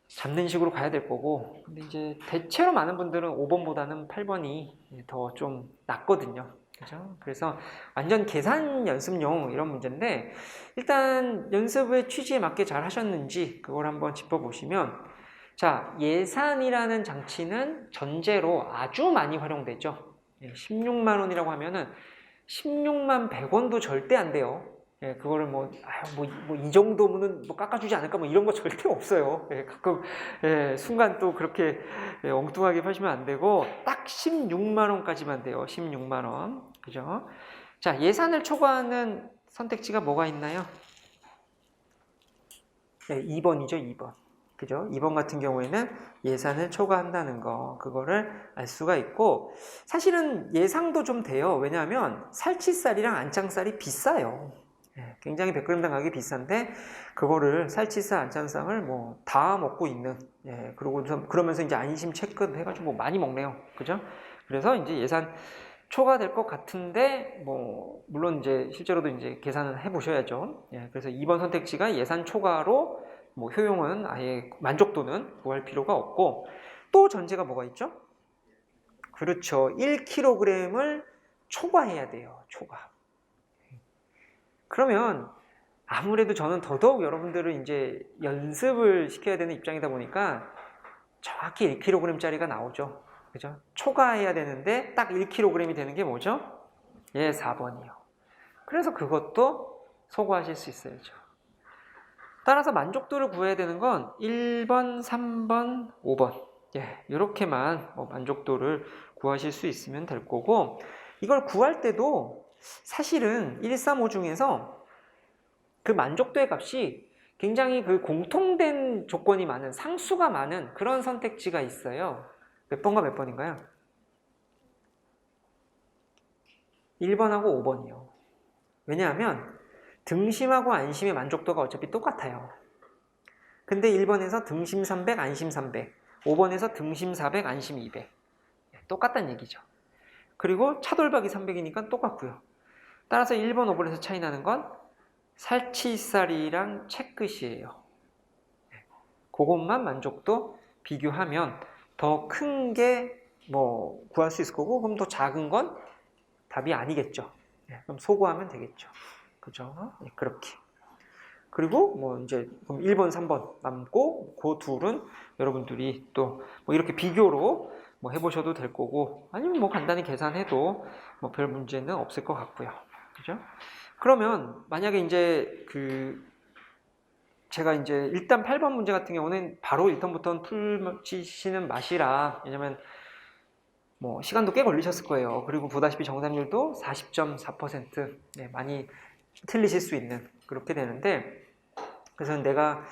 잡는 식으로 가야 될 거고. 근데 이제 대체로 많은 분들은 5번보다는 8번이 더 좀 낫거든요. 그죠? 그래서 완전 계산 연습용 이런 문제인데, 일단 연습의 취지에 맞게 잘 하셨는지 그걸 한번 짚어보시면, 자, 예산이라는 장치는 전제로 아주 많이 활용되죠. 16만 원이라고 하면은 16만 100원도 절대 안 돼요. 그거를 뭐 이 정도면은 뭐 깎아주지 않을까, 뭐 이런 거 절대 없어요. 가끔 순간 또 그렇게 엉뚱하게 파시면 안 되고, 딱 16만 원까지만 돼요. 16만 원. 그죠? 자, 예산을 초과하는 선택지가 뭐가 있나요? 2번이죠, 2번. 그죠? 2번 같은 경우에는 예산을 초과한다는 거, 그거를 알 수가 있고, 사실은 예상도 좀 돼요. 왜냐하면 살치살이랑 안창살이 비싸요. 굉장히 100g당 가격이 비싼데, 그거를 살치살, 안창살을 뭐 다 먹고 있는, 그러면서 이제 안심 체크 해가지고 뭐 많이 먹네요. 그죠? 그래서 이제 예산 초과될 것 같은데, 뭐 물론 이제 실제로도 이제 계산을 해보셔야죠. 그래서 2번 선택지가 예산 초과로 뭐 효용은 아예 만족도는 구할 필요가 없고, 또 전제가 뭐가 있죠? 그렇죠. 1kg을 초과해야 돼요. 초과. 그러면 아무래도 저는 더더욱 여러분들을 이제 연습을 시켜야 되는 입장이다 보니까 정확히 1kg짜리가 나오죠. 그죠? 초과해야 되는데 딱 1kg이 되는 게 뭐죠? 4번이요. 그래서 그것도 소거하실 수 있어야죠. 따라서 만족도를 구해야 되는 건 1번, 3번, 5번. 이렇게만 만족도를 구하실 수 있으면 될 거고, 이걸 구할 때도 사실은 1, 3, 5 중에서 그 만족도의 값이 굉장히 그 공통된 조건이 많은, 상수가 많은 그런 선택지가 있어요. 몇 번과 몇 번인가요? 1번하고 5번이요. 왜냐하면 등심하고 안심의 만족도가 어차피 똑같아요. 근데 1번에서 등심 300, 안심 300, 5번에서 등심 400, 안심 200. 똑같다는 얘기죠. 그리고 차돌박이 300이니까 똑같고요. 따라서 1번, 5번에서 차이 나는 건 살치살이랑 채끝이에요. 그것만 만족도 비교하면 더 큰 게 뭐 구할 수 있을 거고, 그럼 더 작은 건 답이 아니겠죠. 그럼 소구하면 되겠죠. 그죠? 그렇게. 그리고 뭐 이제 그럼 1번, 3번 남고 그 둘은 여러분들이 또 뭐 이렇게 비교로 뭐 해보셔도 될 거고, 아니면 뭐 간단히 계산해도 뭐 별 문제는 없을 것 같고요. 그죠? 그러면 만약에 이제 제가 이제 일단 8번 문제 같은 경우는 바로 1턴부터는 풀치시는 맛이라, 왜냐면 뭐 시간도 꽤 걸리셨을 거예요. 그리고 보다시피 정답률도 40.4%, 많이 틀리실 수 있는 그렇게 되는데, 그래서 내가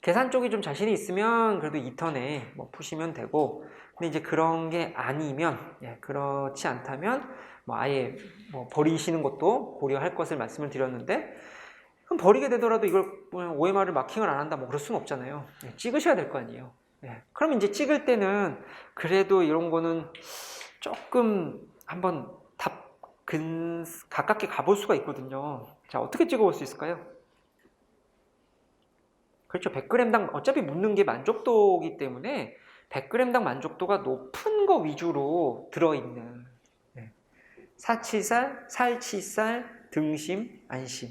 계산 쪽이 좀 자신이 있으면 그래도 2턴에 뭐 푸시면 되고, 근데 이제 그런 게 아니면, 그렇지 않다면 뭐 아예 뭐 버리시는 것도 고려할 것을 말씀을 드렸는데, 그럼 버리게 되더라도 이걸 OMR을 마킹을 안 한다 뭐 그럴 수는 없잖아요. 찍으셔야 될 거 아니에요. 그럼 이제 찍을 때는 그래도 이런 거는 조금 한번 가깝게 가볼 수가 있거든요. 자, 어떻게 찍어볼 수 있을까요? 그렇죠. 100g당 어차피 묻는 게 만족도이기 때문에 100g당 만족도가 높은 거 위주로 들어있는 사치살, 살치살, 등심, 안심,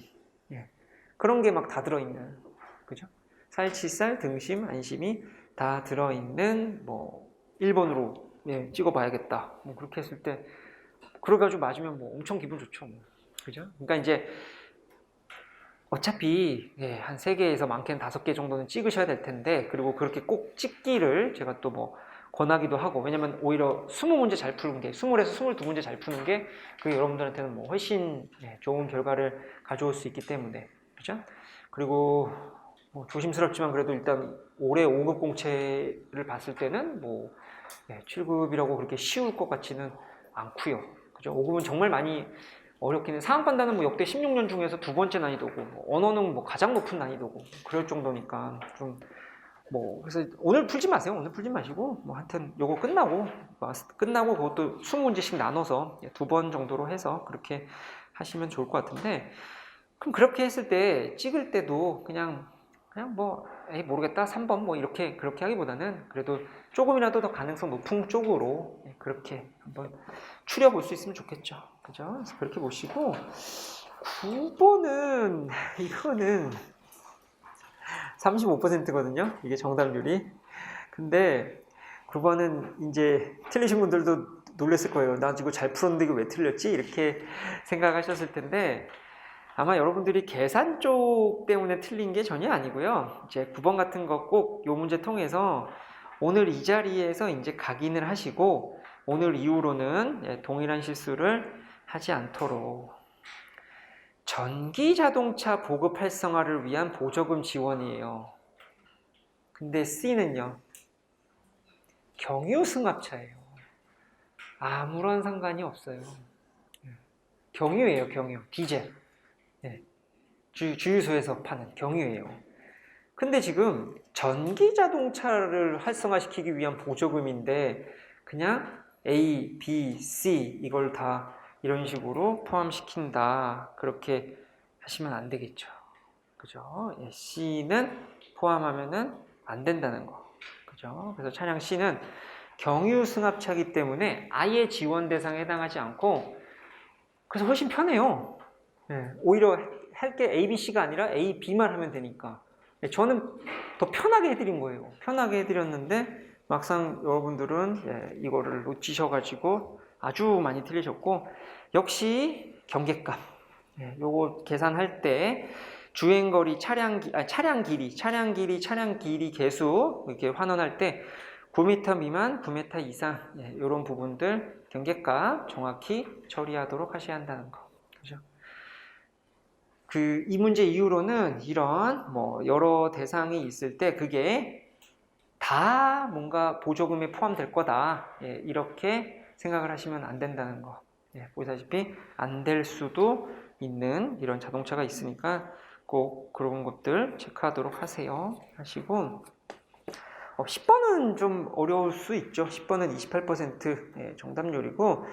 그런 게 막 다 들어있는, 그죠? 살치살, 등심, 안심이 다 들어있는 뭐 1번으로 찍어봐야겠다. 뭐 그렇게 했을 때 그래가지고 맞으면 뭐 엄청 기분 좋죠. 뭐. 그죠? 그러니까 이제 어차피 한 3개에서 많게는 5개 정도는 찍으셔야 될 텐데, 그리고 그렇게 꼭 찍기를 제가 또 뭐 권하기도 하고, 왜냐면 오히려 20문제 잘 푸는 게, 20에서 22문제 잘 푸는 게 그게 여러분들한테는 뭐 훨씬 좋은 결과를 가져올 수 있기 때문에, 그죠? 그리고 뭐 조심스럽지만 그래도 일단 올해 5급 공채를 봤을 때는 뭐 7급이라고 그렇게 쉬울 것 같지는 않고요. 그죠? 5급은 정말 많이 어렵긴 해. 상황 판단은 뭐 역대 16년 중에서 2번째 난이도고, 뭐 언어는 뭐 가장 높은 난이도고, 그럴 정도니까 좀 뭐 그래서 오늘 풀지 마세요. 오늘 풀지 마시고 뭐 하여튼 요거 끝나고 그것도 20문제씩 나눠서 2번 정도로 해서 그렇게 하시면 좋을 것 같은데, 그럼 그렇게 했을 때 찍을 때도 그냥 뭐 모르겠다 3번 뭐 그렇게 하기보다는 그래도 조금이라도 더 가능성 높은 쪽으로 그렇게 한번 추려볼 수 있으면 좋겠죠. 그죠? 그래서 그렇게 보시고, 9번은 이거는 35%거든요. 이게 정답률이. 근데 9번은 이제 틀리신 분들도 놀랐을 거예요. 나 지금 잘 풀었는데 이거 왜 틀렸지? 이렇게 생각하셨을 텐데, 아마 여러분들이 계산 쪽 때문에 틀린 게 전혀 아니고요. 이제 9번 같은 거 꼭 요 문제 통해서 오늘 이 자리에서 이제 각인을 하시고, 오늘 이후로는 동일한 실수를 하지 않도록. 전기 자동차 보급 활성화를 위한 보조금 지원이에요. 근데 C는요, 경유 승합차예요. 아무런 상관이 없어요. 경유예요, 경유. 디젤. 주유소에서 파는 경유예요. 근데 지금 전기 자동차를 활성화시키기 위한 보조금인데 그냥 A, B, C 이걸 다 이런 식으로 포함시킨다, 그렇게 하시면 안 되겠죠. 그죠? C는 포함하면은 안 된다는 거. 그죠? 그래서 차량 C는 경유 승합차이기 때문에 아예 지원 대상에 해당하지 않고, 그래서 훨씬 편해요. 오히려 할 게 A, B, C가 아니라 A, B만 하면 되니까. 저는 더 편하게 해드린 거예요. 편하게 해드렸는데 막상 여러분들은 이거를 놓치셔가지고 아주 많이 틀리셨고, 역시 경계값. 요거 계산할 때 주행거리, 차량 길이 개수 이렇게 환원할 때 9m 미만, 9m 이상 이런 부분들 경계값 정확히 처리하도록 하셔야 한다는 거. 그죠? 이 문제 이후로는 이런 뭐 여러 대상이 있을 때 그게 다 뭔가 보조금에 포함될 거다. 예, 이렇게 생각을 하시면 안 된다는 거. 예, 보시다시피 안 될 수도 있는 이런 자동차가 있으니까 꼭 그런 것들 체크하도록 하시고 10번은 좀 어려울 수 있죠. 10번은 28% 예, 정답률이고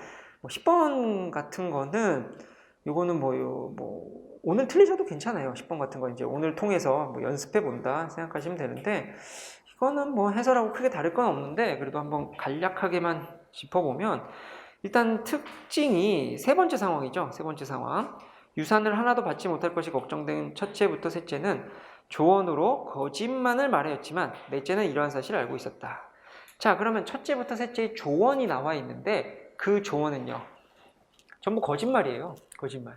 10번 같은 거는 요거는 뭐 오늘 틀리셔도 괜찮아요. 10번 같은 거 이제 오늘 통해서 뭐 연습해 본다 생각하시면 되는데 이거는 뭐 해설하고 크게 다를 건 없는데 그래도 한번 간략하게만 짚어보면 일단 특징이 세 번째 상황이죠. 세 번째 상황. 유산을 하나도 받지 못할 것이 걱정된 첫째부터 셋째는 조언으로 거짓말을 말하였지만 넷째는 이러한 사실을 알고 있었다. 자, 그러면 첫째부터 셋째의 조언이 나와 있는데 그 조언은요. 전부 거짓말이에요. 거짓말.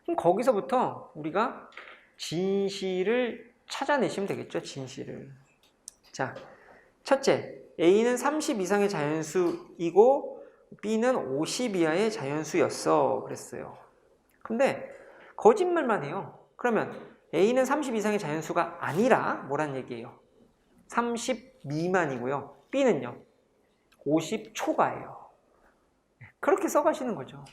그럼 거기서부터 우리가 진실을 찾아내시면 되겠죠. 진실을. 자, 첫째, A는 30 이상의 자연수이고 B는 50 이하의 자연수였어. 그랬어요. 근데 거짓말만 해요. 그러면 A는 30 이상의 자연수가 아니라 뭐란 얘기예요? 30 미만이고요. B는요. 50 초과예요. 그렇게 써가시는 거죠.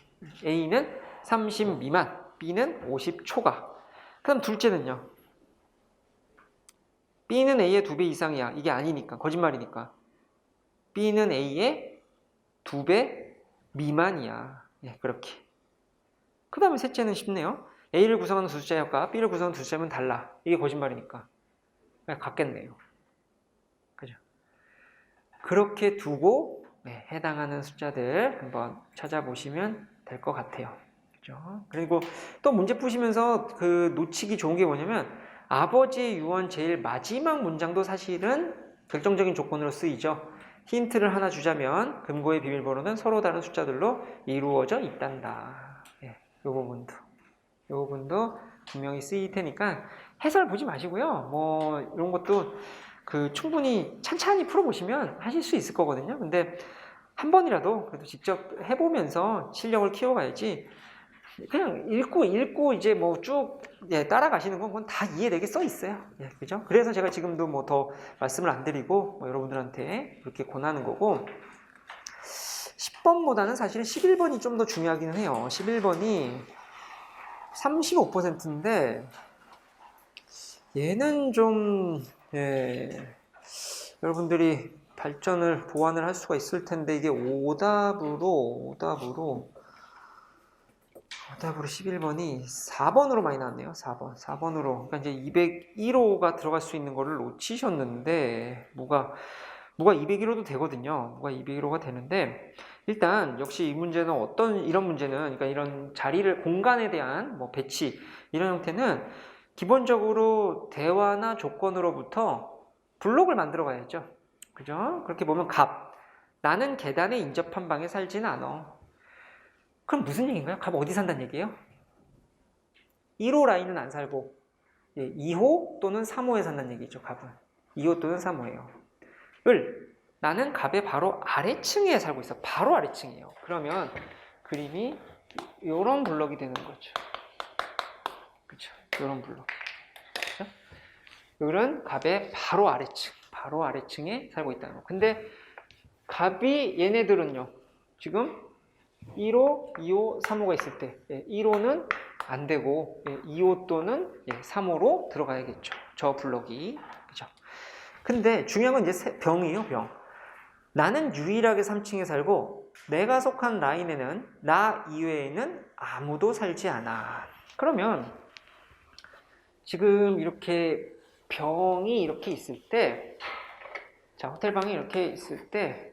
A는 30 미만, B는 50 초과. 그럼 둘째는요. B는 A의 2배 이상이야. 이게 아니니까. 거짓말이니까. B는 A의 2배 미만이야. 예, 그렇게. 그 다음에 셋째는 쉽네요. A를 구성하는 두 숫자의 합과 B를 구성하는 두 숫자면 달라. 이게 거짓말이니까. 그냥 같겠네요. 그죠? 그렇게 두고 해당하는 숫자들 한번 찾아보시면 될 것 같아요. 그죠? 그리고 또 문제 푸시면서 그 놓치기 좋은 게 뭐냐면 아버지의 유언 제일 마지막 문장도 사실은 결정적인 조건으로 쓰이죠. 힌트를 하나 주자면 금고의 비밀번호는 서로 다른 숫자들로 이루어져 있단다. 예, 이 부분도 분명히 쓰일 테니까 해설 보지 마시고요. 뭐 이런 것도 충분히 찬찬히 풀어보시면 하실 수 있을 거거든요. 근데 한 번이라도 그래도 직접 해보면서 실력을 키워가야지 그냥 읽고 이제 뭐 쭉 따라가시는 건 그건 다 이해되게 써 있어요. 예, 그죠? 그래서 제가 지금도 뭐 더 말씀을 안 드리고 뭐 여러분들한테 그렇게 권하는 거고 10번보다는 사실 11번이 좀 더 중요하기는 해요. 11번이 35%인데 얘는 좀 여러분들이 발전을 보완을 할 수가 있을 텐데 이게 오답으로 11번이 4번으로 많이 나왔네요. 4번으로. 그러니까 이제 201호가 들어갈 수 있는 거를 놓치셨는데 뭐가 201호도 되거든요. 뭐가 201호가 되는데 일단 역시 이 문제는 이런 문제는 그러니까 이런 자리를 공간에 대한 뭐 배치 이런 형태는 기본적으로 대화나 조건으로부터 블록을 만들어 가야죠. 그죠? 그렇게 보면 나는 계단에 인접한 방에 살지는 않아. 그럼 무슨 얘기인가요? 어디 산다는 얘기예요? 1호 라인은 안 살고 2호 또는 3호에 산다는 얘기죠. 2호 또는 3호예요. 나는 갑의 바로 아래층에 살고 있어. 바로 아래층이에요. 그러면 그림이 이런 블럭이 되는 거죠. 그렇죠? 이런 블럭. 그렇죠? 이런 갑의 바로 아래층에 살고 있다는 거. 근데 갑이 얘네들은요. 지금 1호, 2호, 3호가 있을 때 1호는 안 되고 2호 또는 3호로 들어가야겠죠. 저 블럭이. 그죠? 근데 중요한 건 이제 병이에요, 병. 나는 유일하게 3층에 살고 내가 속한 라인에는 나 이외에는 아무도 살지 않아. 그러면 지금 이렇게 병이 이렇게 있을 때 자, 호텔방이 이렇게 있을 때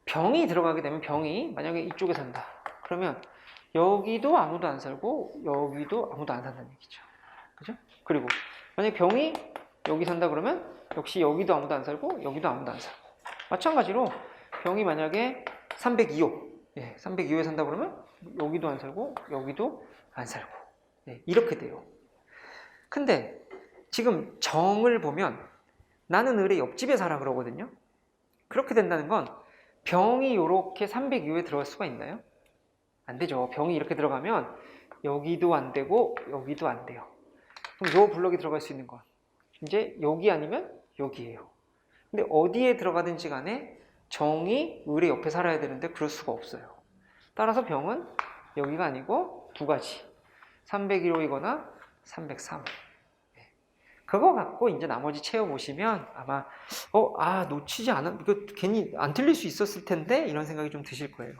병이 들어가게 되면 병이 만약에 이쪽에 산다. 그러면 여기도 아무도 안 살고 여기도 아무도 안 산다는 얘기죠. 그죠? 그리고 만약에 병이 여기 산다 그러면 역시 여기도 아무도 안 살고 여기도 아무도 안 살고 마찬가지로 병이 만약에 302호 302호에 산다 그러면 여기도 안 살고 여기도 안 살고 이렇게 돼요. 근데 지금 정을 보면 나는 을의 옆집에 살아 그러거든요. 그렇게 된다는 건 병이 이렇게 302호에 들어갈 수가 있나요? 안 되죠. 병이 이렇게 들어가면 여기도 안 되고 여기도 안 돼요. 그럼 요 블럭이 들어갈 수 있는 건 이제 여기 아니면 여기예요. 근데 어디에 들어가든지 간에 정이 을의 옆에 살아야 되는데 그럴 수가 없어요. 따라서 병은 여기가 아니고 두 가지, 301호이거나 303호. 그거 갖고 이제 나머지 채워보시면 아마 놓치지 않아, 이거 괜히 안 틀릴 수 있었을 텐데 이런 생각이 좀 드실 거예요.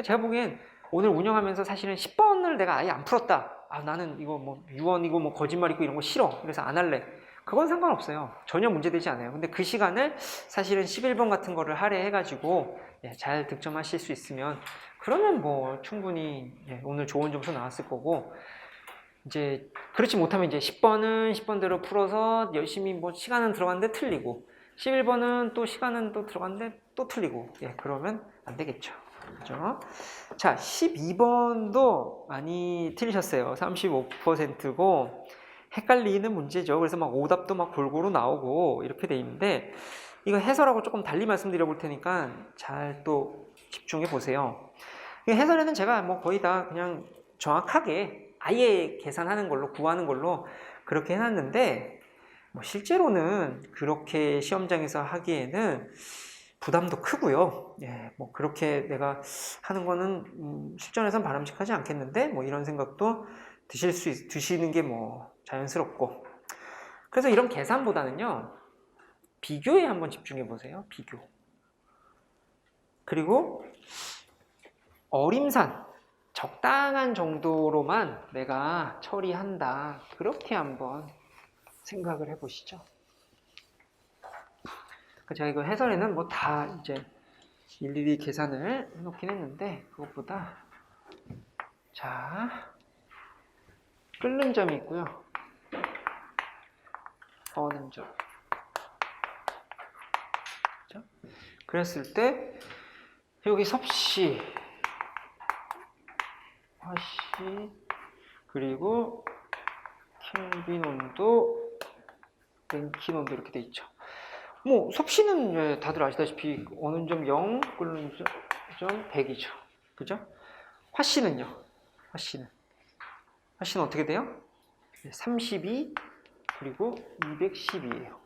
제가 보기엔 오늘 운영하면서 사실은 10번을 내가 아예 안 풀었다. 나는 이거 뭐 유언이고 뭐 거짓말 있고 이런 거 싫어. 그래서 안 할래. 그건 상관없어요. 전혀 문제되지 않아요. 근데 그 시간을 사실은 11번 같은 거를 할애해가지고 잘 득점하실 수 있으면 그러면 뭐 충분히 오늘 좋은 점수 나왔을 거고, 이제 그렇지 못하면 이제 10번은 10번대로 풀어서 열심히 뭐 시간은 들어갔는데 틀리고 11번은 또 시간은 또 들어갔는데 또 틀리고 그러면 안 되겠죠. 그죠? 자, 12번도 많이 틀리셨어요. 35%고 헷갈리는 문제죠. 그래서 막 오답도 막 골고루 나오고 이렇게 돼 있는데 이거 해설하고 조금 달리 말씀드려 볼 테니까 잘 또 집중해 보세요. 해설에는 제가 뭐 거의 다 그냥 정확하게 아예 계산하는 걸로 구하는 걸로 그렇게 해놨는데 뭐 실제로는 그렇게 시험장에서 하기에는 부담도 크고요. 뭐 그렇게 내가 하는 거는 실전에선 바람직하지 않겠는데 뭐 이런 생각도 드시는 게 뭐 자연스럽고, 그래서 이런 계산보다는요 비교에 한번 집중해 보세요. 비교. 그리고 어림산 적당한 정도로만 내가 처리한다, 그렇게 한번 생각을 해 보시죠. 제가 이거 해설에는 뭐 다 이제 일일이 계산을 해놓긴 했는데 그것보다 자, 끓는 점이 있고요, 어는 점. 그렇죠? 그랬을 때 여기 섭씨, 화씨, 그리고 켈빈 온도, 랭킨 온도 이렇게 돼 있죠. 뭐 섭씨는 다들 아시다시피 어는 점 0, 끓는 점 100이죠. 그죠? 화씨는요? 화씨는 어떻게 돼요? 32 그리고 212예요.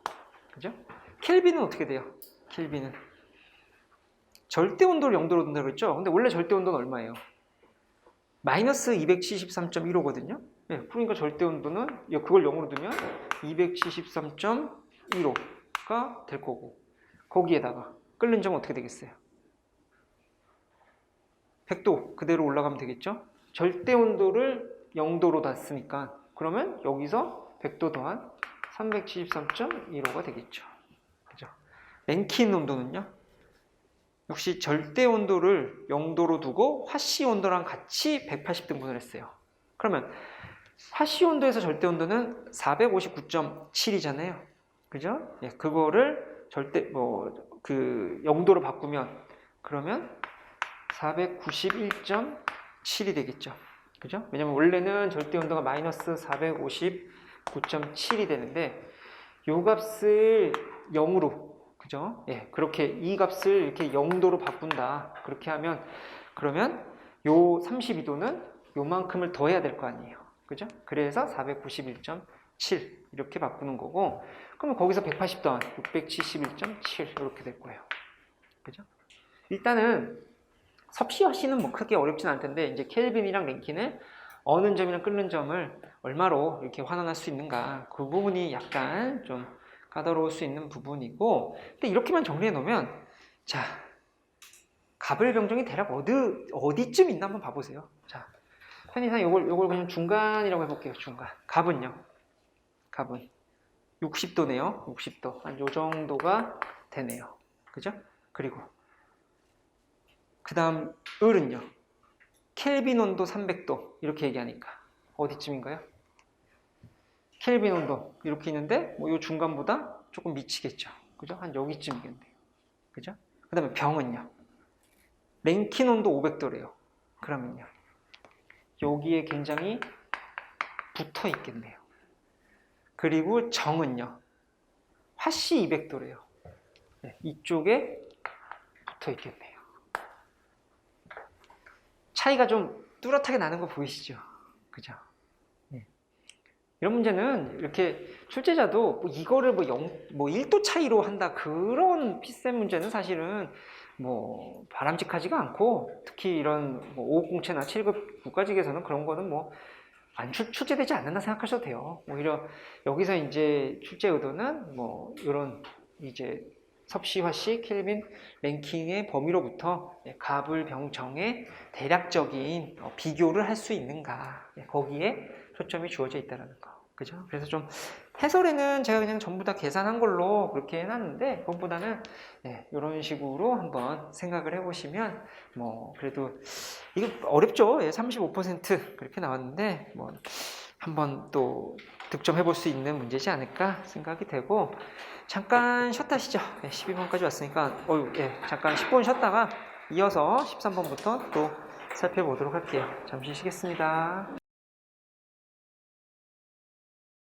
그죠? 켈빈은 어떻게 돼요? 켈빈은 절대 온도를 0도로 둔다고 했죠? 근데 원래 절대 온도는 얼마예요? 마이너스 273.15거든요. 그러니까 절대 온도는 그걸 0으로 두면 273.15가 될 거고, 거기에다가 끓는 점은 어떻게 되겠어요? 100도 그대로 올라가면 되겠죠? 절대 온도를 0도로 놨으니까 그러면 여기서 100도 더한 373.15가 되겠죠. 그죠? 랭킨 온도는요? 역시 절대 온도를 0도로 두고 화씨 온도랑 같이 180등분을 했어요. 그러면 화씨 온도에서 절대 온도는 459.7이잖아요. 그죠? 그거를 절대 그 0도로 바꾸면 그러면 491.7이 되겠죠. 그죠? 왜냐면 원래는 절대 온도가 마이너스 459.7이 되는데 요 값을 0으로, 그죠? 그렇게 이 값을 이렇게 0도로 바꾼다. 그렇게 하면 그러면 요 32도는 요만큼을 더해야 될 거 아니에요. 그죠? 그래서 491.7 이렇게 바꾸는 거고, 그러면 거기서 180 더한 671.7 이렇게 될 거예요. 그죠? 일단은 섭씨 화씨는 뭐 크게 어렵진 않을 텐데 이제 켈빈이랑 랭킨을 어는 점이랑 끓는 점을 얼마로 이렇게 환원할 수 있는가, 그 부분이 약간 좀 까다로울 수 있는 부분이고, 근데 이렇게만 정리해 놓으면 자, 가불병정이 대략 어디쯤 있나 한번 봐보세요. 자, 편의상 요걸 그냥 중간이라고 해볼게요. 중간. 갑은요? 갑은 60도네요. 60도. 한 요 정도가 되네요. 그죠? 그리고 그 다음 을은요? 켈빈 온도 300도 이렇게 얘기하니까 어디쯤인가요? 켈빈 온도 이렇게 있는데 뭐 요 중간보다 조금 미치겠죠. 그죠? 한 여기쯤이겠네요. 그죠? 그 다음에 병은요? 랭킨 온도 500도래요. 그러면요? 여기에 굉장히 붙어 있겠네요. 그리고 정은요? 화씨 200도래요. 이쪽에 붙어 있겠네요. 차이가 좀 뚜렷하게 나는 거 보이시죠? 그죠? 네. 이런 문제는 이렇게 출제자도 뭐 이거를 뭐 1도 차이로 한다 그런 피셈 문제는 사실은 뭐 바람직하지가 않고, 특히 이런 뭐 5급 공채나 7급 국가직에서는 그런 거는 뭐 안 출제되지 않는다 생각하셔도 돼요. 오히려 여기서 이제 출제 의도는 뭐 이런 이제 섭씨, 화씨, 켈빈 랭킹의 범위로부터 갑을 병정의 대략적인 비교를 할 수 있는가, 거기에 초점이 주어져 있다는 거. 그죠? 그래서 좀 해설에는 제가 그냥 전부 다 계산한 걸로 그렇게 해놨는데, 그것보다는 이런 식으로 한번 생각을 해보시면 뭐 그래도 이거 어렵죠. 35% 그렇게 나왔는데 뭐 한번 또 득점해 볼 수 있는 문제지 않을까 생각이 되고, 잠깐 쉬었다 하시죠. 12번까지 왔으니까 잠깐 10분 쉬었다가 이어서 13번부터 또 살펴보도록 할게요. 잠시 쉬겠습니다.